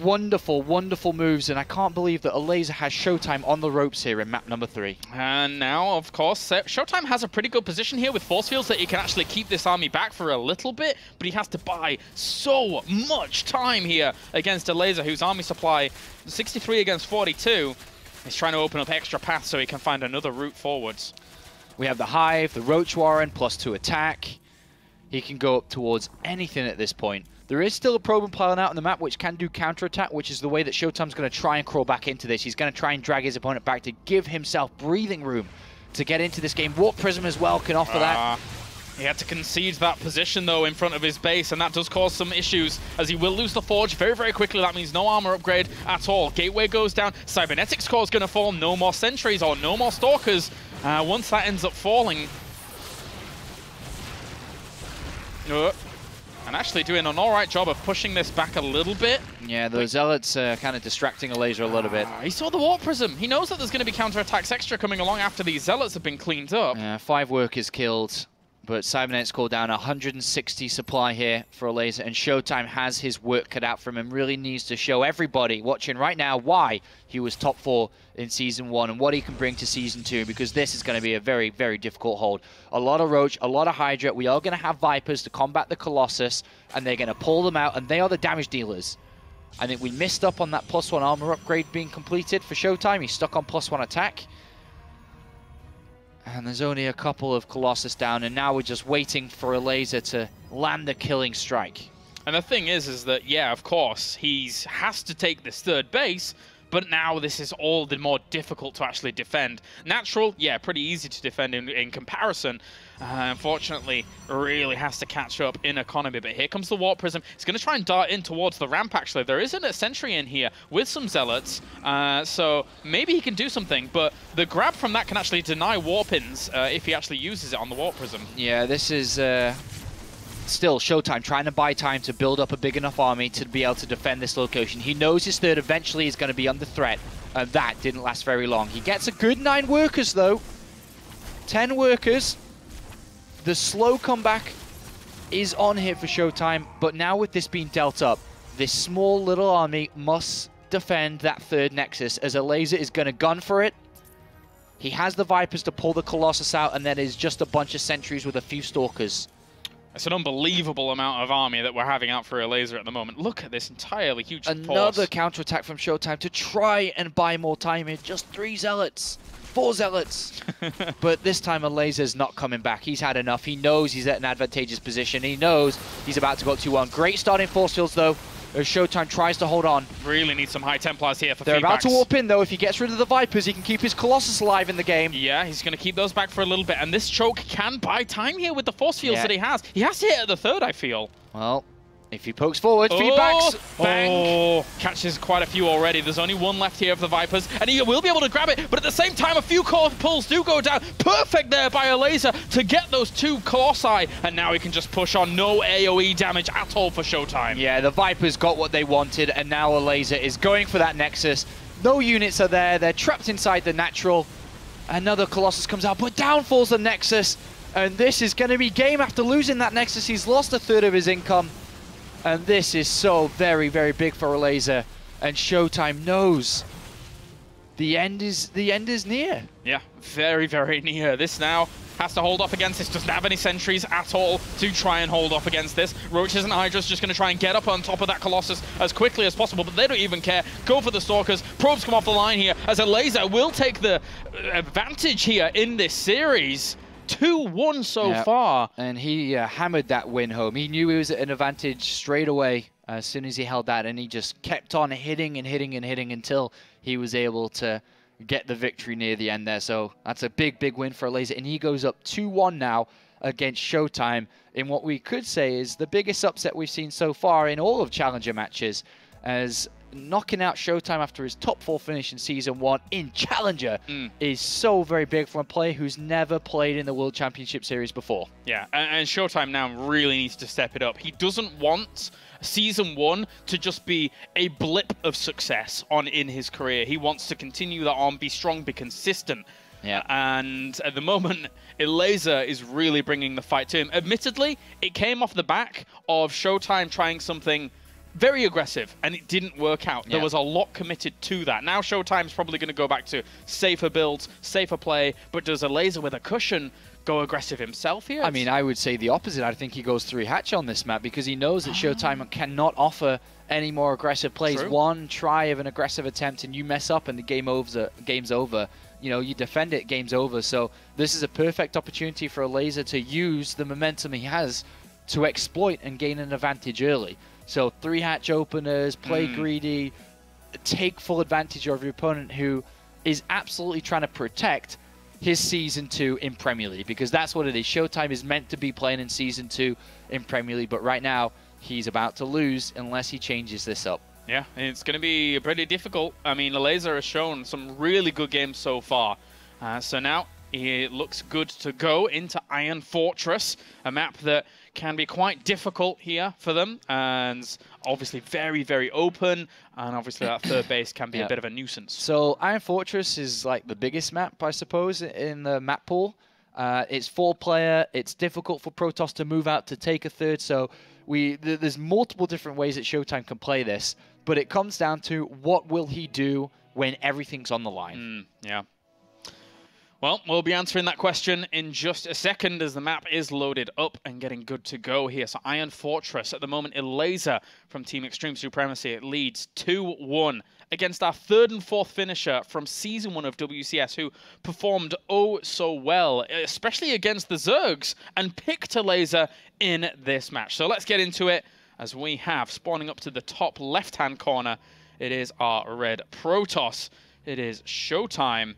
Wonderful, wonderful moves, and I can't believe that Elazar has ShoWTimE on the ropes here in map number 3. And now, of course, ShoWTimE has a pretty good position here with force fields that he can actually keep this army back for a little bit, but he has to buy so much time here against Elazar, whose army supply 63 against 42. He's trying to open up extra paths so he can find another route forwards. We have the Hive, the Roach Warren, +2 attack. He can go up towards anything at this point. There is still a probe and pylon out on the map which can do counterattack, which is the way that ShoWTimE's going to try and crawl back into this. He's going to try and drag his opponent back to give himself breathing room to get into this game. Warp Prism as well can offer that. He had to concede that position, though, in front of his base, and that does cause some issues, as he will lose the Forge very, very quickly. That means no armor upgrade at all. Gateway goes down. Cybernetics core is going to fall. No more sentries or no more stalkers. Once that ends up falling... and actually doing an alright job of pushing this back a little bit. Yeah, the Zealots kind of distracting Elazar a little bit. He saw the Warp Prism. He knows that there's going to be counterattacks extra coming along after these Zealots have been cleaned up. 5 workers killed, but Cybernetics called down 160 supply here for Elazar, and ShoWTimE has his work cut out from him. Really needs to show everybody watching right now why he was top 4 in Season 1 and what he can bring to Season 2, because this is going to be a very, very difficult hold. A lot of Roach, a lot of Hydra. We are going to have Vipers to combat the Colossus, and they're going to pull them out, and they are the damage dealers. I think we missed up on that +1 armor upgrade being completed for ShoWTimE. He's stuck on +1 attack. And there's only a couple of Colossus down, and now we're just waiting for Elazar to land the killing strike. And the thing is that, yeah, of course, he has to take this 3rd base, but now this is all the more difficult to actually defend. Natural, yeah, pretty easy to defend in comparison. Unfortunately, really has to catch up in economy. But here comes the Warp Prism. He's going to try and dart in towards the ramp, actually. There isn't a sentry in here with some Zealots, so maybe he can do something. But the grab from that can actually deny Warp-ins if he actually uses it on the Warp Prism. Yeah, this is... still ShoWTimE trying to buy time to build up a big enough army to be able to defend this location. He knows his 3rd eventually is going to be under threat, and that didn't last very long. He gets a good 9 workers, though. 10 workers. The slow comeback is on here for ShoWTimE, but now with this being dealt up, this small little army must defend that 3rd Nexus, as Elazar is going to gun for it. He has the Vipers to pull the Colossus out, and then is just a bunch of sentries with a few Stalkers. It's an unbelievable amount of army that we're having out for Elazar at the moment. Look at this entirely huge force. Another counterattack from ShoWTimE to try and buy more time here. Just 3 Zealots. 4 Zealots. But this time Elazar's not coming back. He's had enough. He knows he's at an advantageous position. He knows he's about to go 2-1. Great starting force fields though, as ShoWTimE tries to hold on. Really need some high Templars here for They're feedbacks. about to warp in though. If he gets rid of the Vipers, he can keep his Colossus alive in the game. Yeah, he's going to keep those back for a little bit. And this choke can buy time here with the force fields that he has. He has to hit at the 3rd, I feel. Well, if he pokes forward, feedbacks. Bang! Oh, catches quite a few already. There's only 1 left here of the Vipers, and he will be able to grab it, but at the same time, a few core pulls do go down. Perfect there by Elazar to get those 2 Colossi, and now he can just push on. No AoE damage at all for ShoWTimE. Yeah, the Vipers got what they wanted, and now Elazar is going for that Nexus. No units are there. They're trapped inside the natural. Another Colossus comes out, but down falls the Nexus, and this is going to be game after losing that Nexus. He's lost 1/3 of his income. And this is so very, very big for Elazar, and ShoWTimE knows the end is near. Yeah, very, very near. This now has to hold off against this. Doesn't have any sentries at all to try and hold off against this. Roaches and Hydras just going to try and get up on top of that Colossus as quickly as possible, but they don't even care. Go for the Stalkers. Probes come off the line here as Elazar will take the advantage here in this series. 2-1 so far. And he hammered that win home. He knew he was at an advantage straight away as soon as he held that, and he just kept on hitting and hitting and hitting until he was able to get the victory near the end there. So that's a big, big win for Elazar, and he goes up 2-1 now against ShoWTimE in what we could say is the biggest upset we've seen so far in all of Challenger matches, as knocking out ShoWTimE after his top 4 finish in Season 1 in Challenger is so very big from a player who's never played in the World Championship Series before. Yeah, and ShoWTimE now really needs to step it up. He doesn't want Season 1 to just be a blip of success in his career. He wants to continue that on, be strong, be consistent. Yeah. And at the moment, Elazar is really bringing the fight to him. Admittedly, it came off the back of ShoWTimE trying something very aggressive, and it didn't work out. There was a lot committed to that. Now ShoWTimE's probably going to go back to safer builds, safer play, but does Elazar with a cushion go aggressive himself here? I mean, I would say the opposite. I think he goes 3 hatch on this map because he knows that ShoWTimE cannot offer any more aggressive plays. True. One try of an aggressive attempt and you mess up and the game's over. You know, you defend it, game's over. So this is a perfect opportunity for Elazar to use the momentum he has to exploit and gain an advantage early. So 3 hatch openers, play greedy, take full advantage of your opponent who is absolutely trying to protect his Season 2 in Premier League, because that's what it is. ShoWTimE is meant to be playing in Season 2 in Premier League, but right now he's about to lose unless he changes this up. Yeah, it's going to be pretty difficult. I mean, Elazar has shown some really good games so far. So now it looks good to go into Iron Fortress, a map that can be quite difficult here for them, and obviously very, very open, and obviously that 3rd base can be a bit of a nuisance. So Iron Fortress is like the biggest map, I suppose, in the map pool. It's 4-player, it's difficult for Protoss to move out to take a 3rd, so there's multiple different ways that ShoWTimE can play this, but it comes down to what will he do when everything's on the line. Yeah. Well, we'll be answering that question in just a second as the map is loaded up and getting good to go here. So Iron Fortress, at the moment, Elazar from Team Extreme Supremacy leads 2-1 against our 3rd and 4th finisher from Season 1 of WCS, who performed oh so well, especially against the Zergs, and picked Elazar in this match. So let's get into it as we have, spawning up to the top left-hand corner, it is our red Protoss. It is ShoWTimE.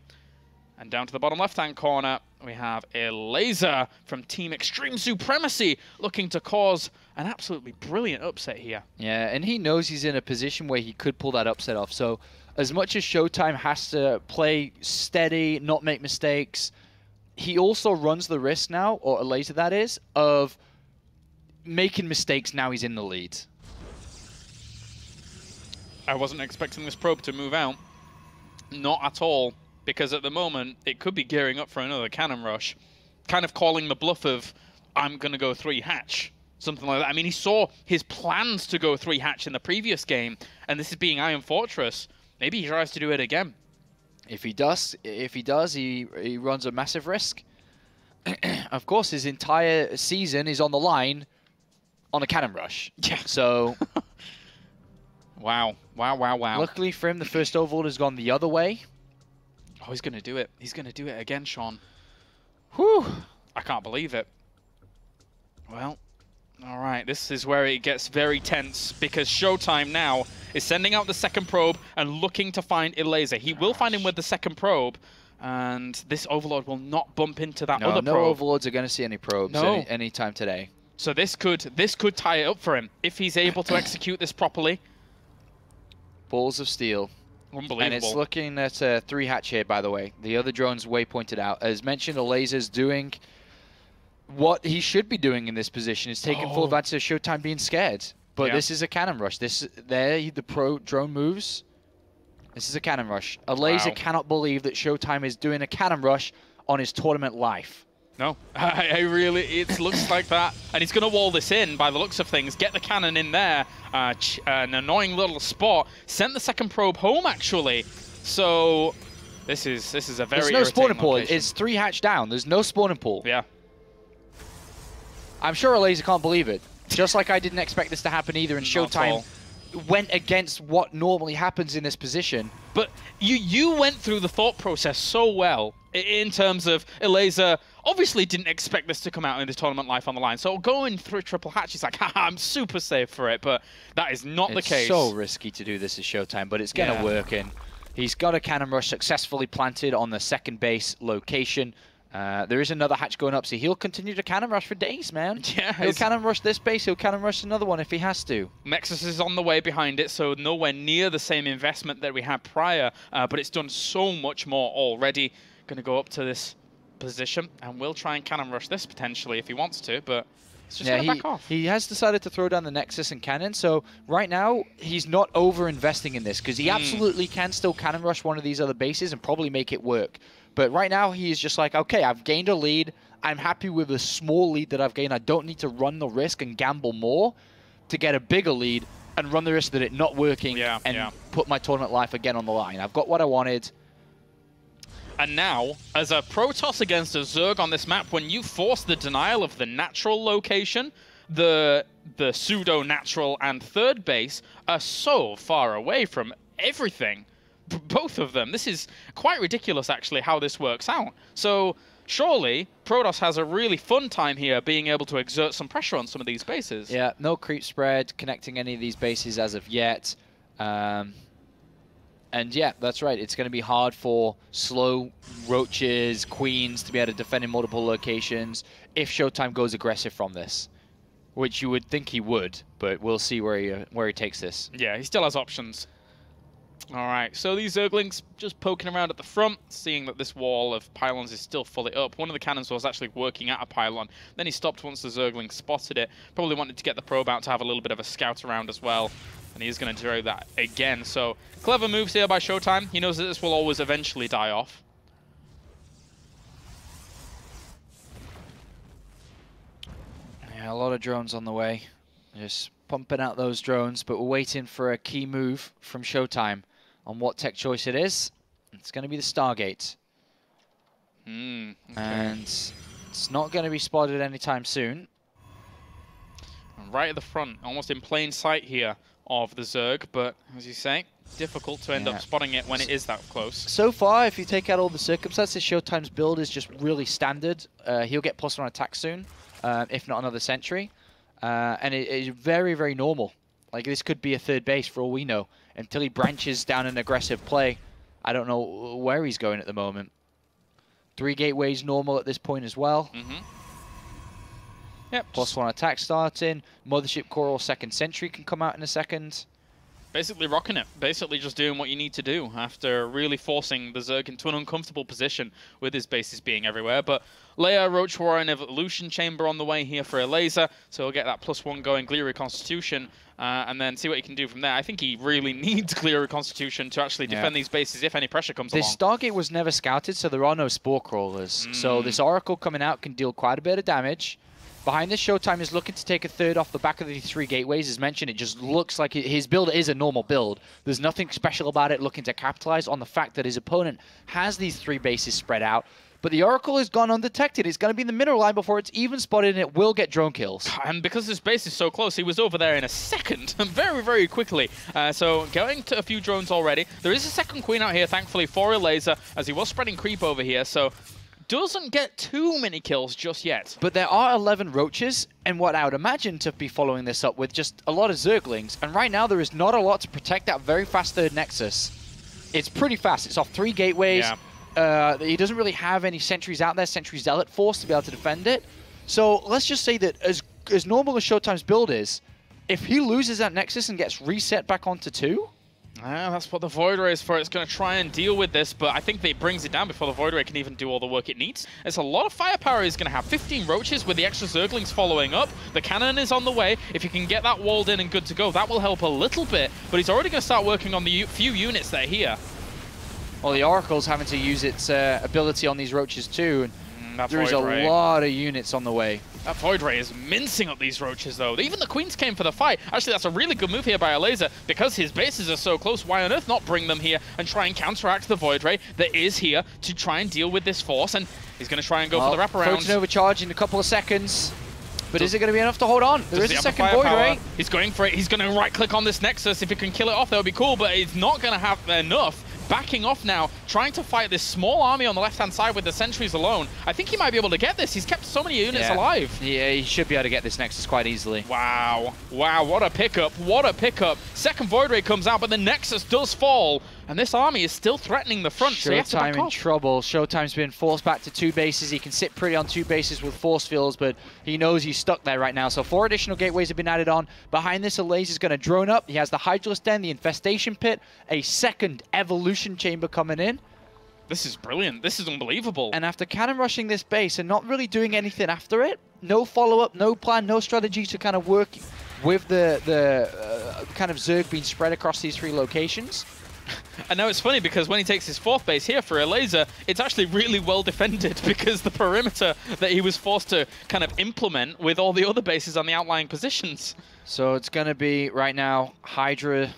And down to the bottom left-hand corner, we have Elazar from Team Extreme Supremacy looking to cause an absolutely brilliant upset here. Yeah, and he knows he's in a position where he could pull that upset off. So as much as ShoWTimE has to play steady, not make mistakes, he also runs the risk now, or Elazar that is, of making mistakes now he's in the lead. I wasn't expecting this probe to move out. Not at all. Because at the moment, it could be gearing up for another cannon rush. Kind of calling the bluff of, I'm going to go 3 hatch. Something like that. I mean, he saw his plans to go 3 hatch in the previous game, and this is being Iron Fortress. Maybe he tries to do it again. If he does, he runs a massive risk. Of course, his entire season is on the line on a cannon rush. Yeah. So... Wow. Luckily for him, the first overlord has gone the other way. Oh, he's going to do it. He's going to do it again, Sean. Whew. I can't believe it. Well, all right. This is where it gets very tense because ShoWTimE now is sending out the second probe and looking to find Elazar. He will find him with the second probe, and this Overlord will not bump into that other probe. No Overlords are going to see any probes anytime today. So this could tie it up for him if he's able to execute this properly. Balls of steel. Unbelievable. And it's looking at a 3 hatch here, by the way. The other drone's way pointed out. As mentioned, Elazar's doing what he should be doing in this position, is taking full advantage of ShoWTimE being scared. But this is a cannon rush. The pro drone moves. This is a cannon rush. Elazar cannot believe that ShoWTimE is doing a cannon rush on his tournament life. No, it looks like that. And he's going to wall this in by the looks of things. Get the cannon in there. An annoying little spot. Sent the second probe home, actually. So this is a very There's no spawning pool. location. It's 3 hatch down. There's no spawning pool. Yeah. I'm sure Elazar can't believe it. Just like I didn't expect this to happen either, and ShoWTimE went against what normally happens in this position. But you went through the thought process so well in terms of Elazar obviously didn't expect this to come out in the tournament life on the line. So going through triple hatch, he's like, haha, I'm super safe for it. But that is not the case. It's so risky to do this as ShoWTimE, but it's going to work in. He's got a cannon rush successfully planted on the second base location. There is another hatch going up, so he'll continue to cannon rush for days, man. Yeah, he'll cannon rush this base, he'll cannon rush another one if he has to. Nexus is on the way behind it, so nowhere near the same investment that we had prior, but it's done so much more already. Going to go up to this position, and we'll try and cannon rush this potentially if he wants to, but it's just going to back off. He has decided to throw down the Nexus and cannon, so right now he's not over-investing in this, because he absolutely can still cannon rush one of these other bases and probably make it work. But right now, he is just like, okay, I've gained a lead. I'm happy with the small lead that I've gained. I don't need to run the risk and gamble more to get a bigger lead and run the risk of it not working and put my tournament life again on the line. I've got what I wanted. And now, as a Protoss against a Zerg on this map, when you force the denial of the natural location, the pseudo-natural and third base are so far away from everything. Both of them. This is quite ridiculous, actually, how this works out. So, surely, Protoss has a really fun time here being able to exert some pressure on some of these bases. Yeah, no creep spread connecting any of these bases as of yet. And yeah, that's right. It's going to be hard for slow roaches, queens to be able to defend in multiple locations if ShoWTimE goes aggressive from this. Which you would think he would, but we'll see where he takes this. Yeah, he still has options. All right, so these Zerglings just poking around at the front, seeing that this wall of pylons is still fully up. One of the cannons was actually working at a pylon. Then he stopped once the Zergling spotted it. Probably wanted to get the probe out to have a little bit of a scout around as well. And he's going to do that again. So clever moves here by ShoWTimE. He knows that this will always eventually die off. Yeah, a lot of drones on the way. Just pumping out those drones, but we're waiting for a key move from ShoWTimE. On what tech choice it is, it's going to be the Stargate. Okay. And it's not going to be spotted anytime soon. Right at the front, almost in plain sight here of the Zerg, but as you say, difficult to end up spotting it when it is that close. So far, if you take out all the circumstances, ShoWTimE's build is just really standard. He'll get +1 attack soon, if not another sentry. And it is very, very normal. Like, this could be a third base for all we know. Until he branches down an aggressive play, I don't know where he's going at the moment. 3 gateways normal at this point as well. Yep. +1 attack starting. Mothership Coral second sentry can come out in a second. Basically rocking it. Basically just doing what you need to do after really forcing the Zerg into an uncomfortable position with his bases being everywhere. But Leia, Roach Warrior, and Evolution Chamber on the way here for Elazar. So he'll get that +1 going, Clear Reconstitution, and then see what he can do from there. I think he really needs Clear Reconstitution to actually defend these bases if any pressure comes along. This Stargate was never scouted, so there are no Spore Crawlers. So this Oracle coming out can deal quite a bit of damage. Behind this, ShoWTimE is looking to take a third off the back of these 3 gateways. As mentioned, it just looks like his build is a normal build. There's nothing special about it, looking to capitalize on the fact that his opponent has these 3 bases spread out. But the Oracle has gone undetected. It's going to be in the middle line before it's even spotted, and it will get drone kills. And because his base is so close, he was over there in a second, very, very quickly. So going to a few drones already. There is a second queen out here, thankfully, for Elazar, as he was spreading creep over here. So doesn't get too many kills just yet. But there are 11 roaches, and what I would imagine to be following this up with just a lot of Zerglings. And right now, there is not a lot to protect that very fast third Nexus. It's pretty fast. It's off 3 gateways. Yeah. He doesn't really have any sentries out there, sentry zealot force to be able to defend it. So let's just say that as normal as ShoWTimE's build is, if he loses that Nexus and gets reset back onto 2... that's what the Void Ray is for. It's going to try and deal with this, but I think it brings it down before the Void Ray can even do all the work it needs. It's a lot of firepower he's going to have. 15 roaches with the extra Zerglings following up. The cannon is on the way. If you can get that walled in and good to go, that will help a little bit, but he's already going to start working on the few units that are here. Well, the Oracle's having to use its ability on these roaches too, and there's a lot of units on the way. That Void Ray is mincing up these roaches, though. Even the Queens came for the fight. Actually, that's a really good move here by Elazar. Because his bases are so close, why on earth not bring them here and try and counteract the Void Ray that is here to try and deal with this force? And he's going to try and go for the wraparound. Photon overcharge in a couple of seconds. But is it going to be enough to hold on? There is a second Void Ray. He's going for it. He's going to right-click on this Nexus. If he can kill it off, that would be cool, but he's not going to have enough. Backing off now, trying to fight this small army on the left-hand side with the sentries alone. I think he might be able to get this. He's kept so many units alive. Yeah, he should be able to get this Nexus quite easily. Wow. Wow, what a pickup. What a pickup. Second Void Ray comes out, but the Nexus does fall. And this army is still threatening the front, so you have to back ShoWTimE in off. trouble. ShoWTimE's been forced back to 2 bases. He can sit pretty on 2 bases with force fields, but he knows he's stuck there right now. So 4 additional gateways have been added on. Behind this, Elazar's going to drone up. He has the Hydralisk Den, the Infestation Pit, a second Evolution Chamber coming in. This is brilliant. This is unbelievable. And after cannon rushing this base and not really doing anything after it, no follow-up, no plan, no strategy to kind of work with the kind of Zerg being spread across these 3 locations. And now it's funny because when he takes his 4th base here for Elazar, it's actually really well defended because the perimeter that he was forced to kind of implement with all the other bases on the outlying positions. So it's going to be right now, Hydra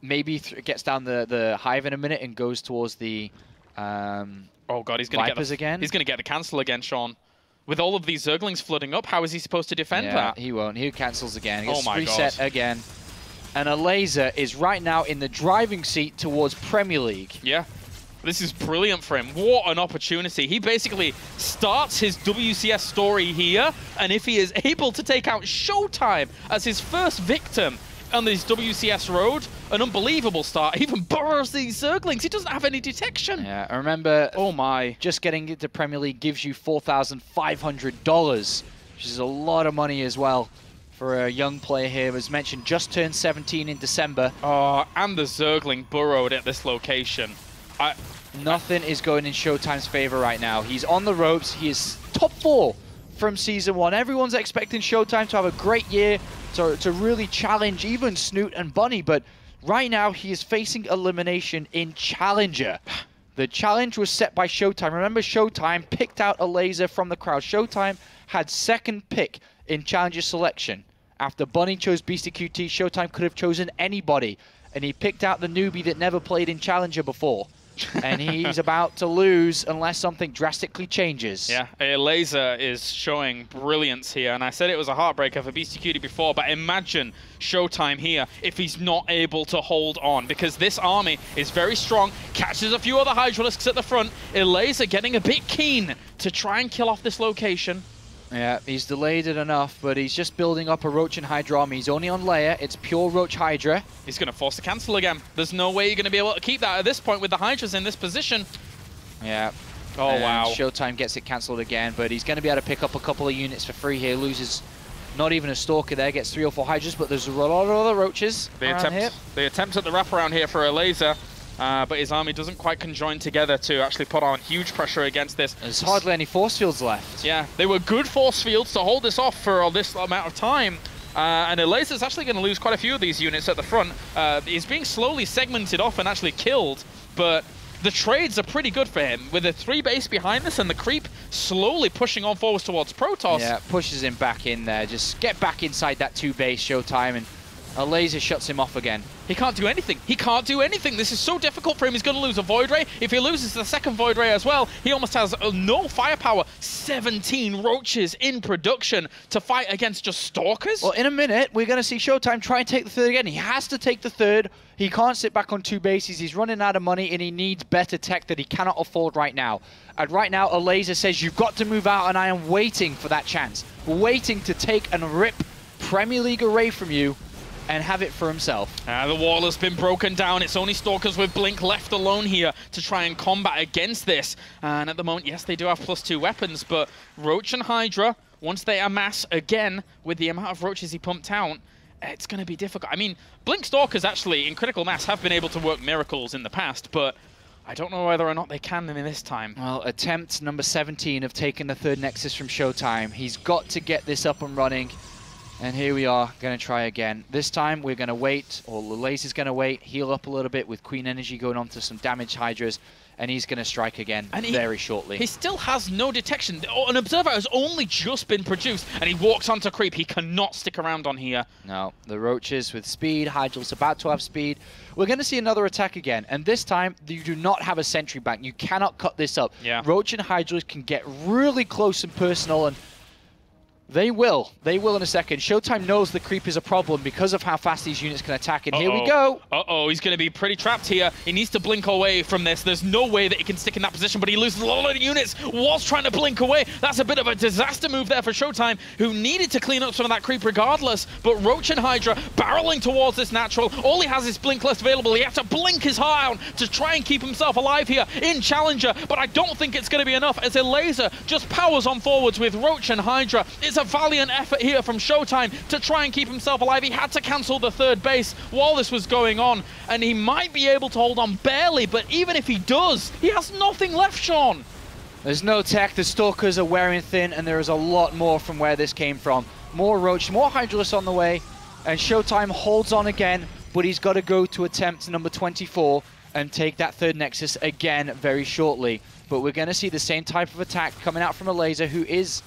maybe gets down the hive in a minute and goes towards the oh god, he's going to get again. He's going to get the cancel again, Sean. With all of these Zerglings flooding up, how is he supposed to defend that? He won't. He cancels again. He gets my reset god. again. And Elazar is right now in the driving seat towards Premier League. Yeah. This is brilliant for him. What an opportunity. He basically starts his WCS story here, and if he is able to take out ShoWTimE as his first victim on this WCS road, an unbelievable start. He even burrows these Zerglings. He doesn't have any detection. Yeah, I remember, oh my, just getting into Premier League gives you $4,500, which is a lot of money as well. For a young player here, as mentioned, just turned 17 in December. Oh, and the Zergling burrowed at this location. Nothing is going in ShoWTimE's favor right now. He's on the ropes. He is top 4 from Season 1. Everyone's expecting ShoWTimE to have a great year, to really challenge even Snoot and Bunny, but right now he is facing elimination in Challenger. The challenge was set by ShoWTimE. Remember, ShoWTimE picked out Elazar from the crowd. ShoWTimE had 2nd pick in Challenger selection. After Bunny chose Beastie QT, ShoWTimE could have chosen anybody, and he picked out the newbie that never played in Challenger before. And he's about to lose unless something drastically changes. Yeah, Elazar is showing brilliance here, and I said it was a heartbreaker for Beastie Cutie before, but imagine ShoWTimE here if he's not able to hold on, because this army is very strong, catches a few other Hydralisks at the front. Elazar getting a bit keen to try and kill off this location. Yeah, he's delayed it enough, but he's just building up a Roach and Hydra army. He's only on layer. It's pure Roach Hydra. He's going to force the cancel again. There's no way you're going to be able to keep that at this point with the Hydras in this position. Yeah. Oh, and wow. ShoWTimE gets it cancelled again, but he's going to be able to pick up a couple of units for free here. Loses not even a Stalker there, gets 3 or 4 Hydras, but there's a lot of other Roaches around here. The attempt at the wraparound here for Elazar. But his army doesn't quite conjoin together to actually put on huge pressure against this. There's hardly any force fields left. Yeah, they were good force fields to hold this off for all this amount of time. And Elazar's actually going to lose quite a few of these units at the front. He's being slowly segmented off and actually killed, but the trades are pretty good for him. With the 3 base behind this and the creep slowly pushing on forwards towards Protoss. Yeah, pushes him back in there. Just get back inside that 2 base, ShoWTimE, and Elazar shuts him off again. He can't do anything. He can't do anything. This is so difficult for him. He's going to lose a Void Ray. If he loses the second Void Ray as well, he almost has no firepower. 17 Roaches in production to fight against just Stalkers? Well, in a minute, we're going to see ShoWTimE try and take the third again. He has to take the third. He can't sit back on 2 bases. He's running out of money, and he needs better tech that he cannot afford right now. And right now, Elazar says, you've got to move out, and I am waiting for that chance. Waiting to take and rip Premier League away from you and have it for himself. The wall has been broken down. It's only Stalkers with Blink left alone here to try and combat against this. And at the moment, yes, they do have +2 weapons, but Roach and Hydra, once they amass again with the amount of Roaches he pumped out, it's going to be difficult. I mean, Blink Stalkers actually, in critical mass, have been able to work miracles in the past, but I don't know whether or not they can in this time. Well, attempt number 17 of taking the third Nexus from ShoWTimE. He's got to get this up and running. And here we are, going to try again. This time we're going to wait, or Elazar's going to wait, heal up a little bit with Queen Energy going on to some damaged Hydras, and he's going to strike again very shortly. He still has no detection. An Observer has only just been produced, and he walks onto Creep. He cannot stick around on here. No, the Roaches with speed, Hydra's about to have speed. We're going to see another attack again, and this time you do not have a sentry bank. You cannot cut this up. Yeah. Roach and Hydra can get really close and personal, and they will in a second. ShoWTimE knows the creep is a problem because of how fast these units can attack, and here we go. He's going to be pretty trapped here. He needs to blink away from this. There's no way that he can stick in that position, but he loses a lot of units whilst trying to blink away. That's a bit of a disaster move there for ShoWTimE, who needed to clean up some of that creep regardless, but Roach and Hydra barreling towards this natural. All he has is blink left available. He has to blink his heart out to try and keep himself alive here in Challenger, but I don't think it's going to be enough as Elazar just powers on forwards with Roach and Hydra. It's a valiant effort here from ShoWTimE to try and keep himself alive. He had to cancel the third base while this was going on, and he might be able to hold on barely, but even if he does, he has nothing left, Sean. There's no tech, the Stalkers are wearing thin, and there is a lot more from where this came from. More Roach, more Hydralis on the way, and ShoWTimE holds on again, but he's got to go to attempt number 24 and take that third Nexus again very shortly. But we're going to see the same type of attack coming out from Elazar, who is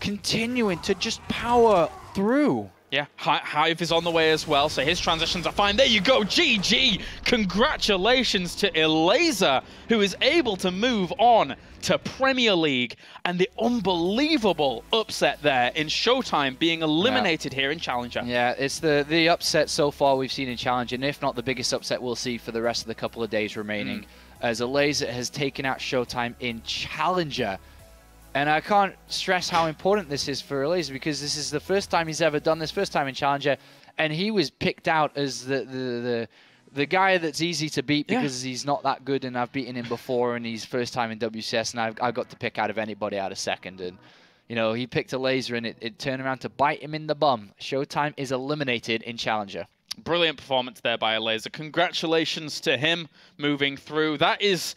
continuing to just power through. Yeah, Hive is on the way as well, so his transitions are fine. There you go, GG! Congratulations to Elazar, who is able to move on to Premier League, and the unbelievable upset there in ShoWTimE being eliminated here in Challenger. Yeah, it's the upset so far we've seen in Challenger, and if not the biggest upset we'll see for the rest of the couple of days remaining, as Elazar has taken out ShoWTimE in Challenger. And I can't stress how important this is for Elazar, because this is the first time he's ever done this, first time in Challenger, and he was picked out as the guy that's easy to beat because he's not that good, and I've beaten him before, and he's first time in WCS, and I got to pick out of anybody out of second, and you know, he picked Elazar, and it turned around to bite him in the bum. ShoWTimE is eliminated in Challenger. Brilliant performance there by Elazar. Congratulations to him moving through. That's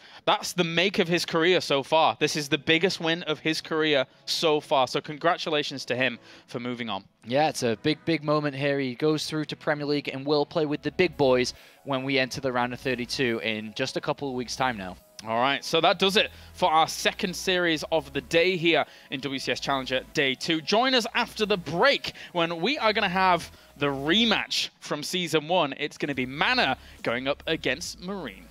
the make of his career so far. This is the biggest win of his career so far. So congratulations to him for moving on. Yeah, it's a big moment here. He goes through to Premier League and will play with the big boys when we enter the round of 32 in just a couple of weeks' time now. All right, so that does it for our second series of the day here in WCS Challenger Day 2. Join us after the break when we are going to have the rematch from Season 1. It's going to be Mana going up against Marine.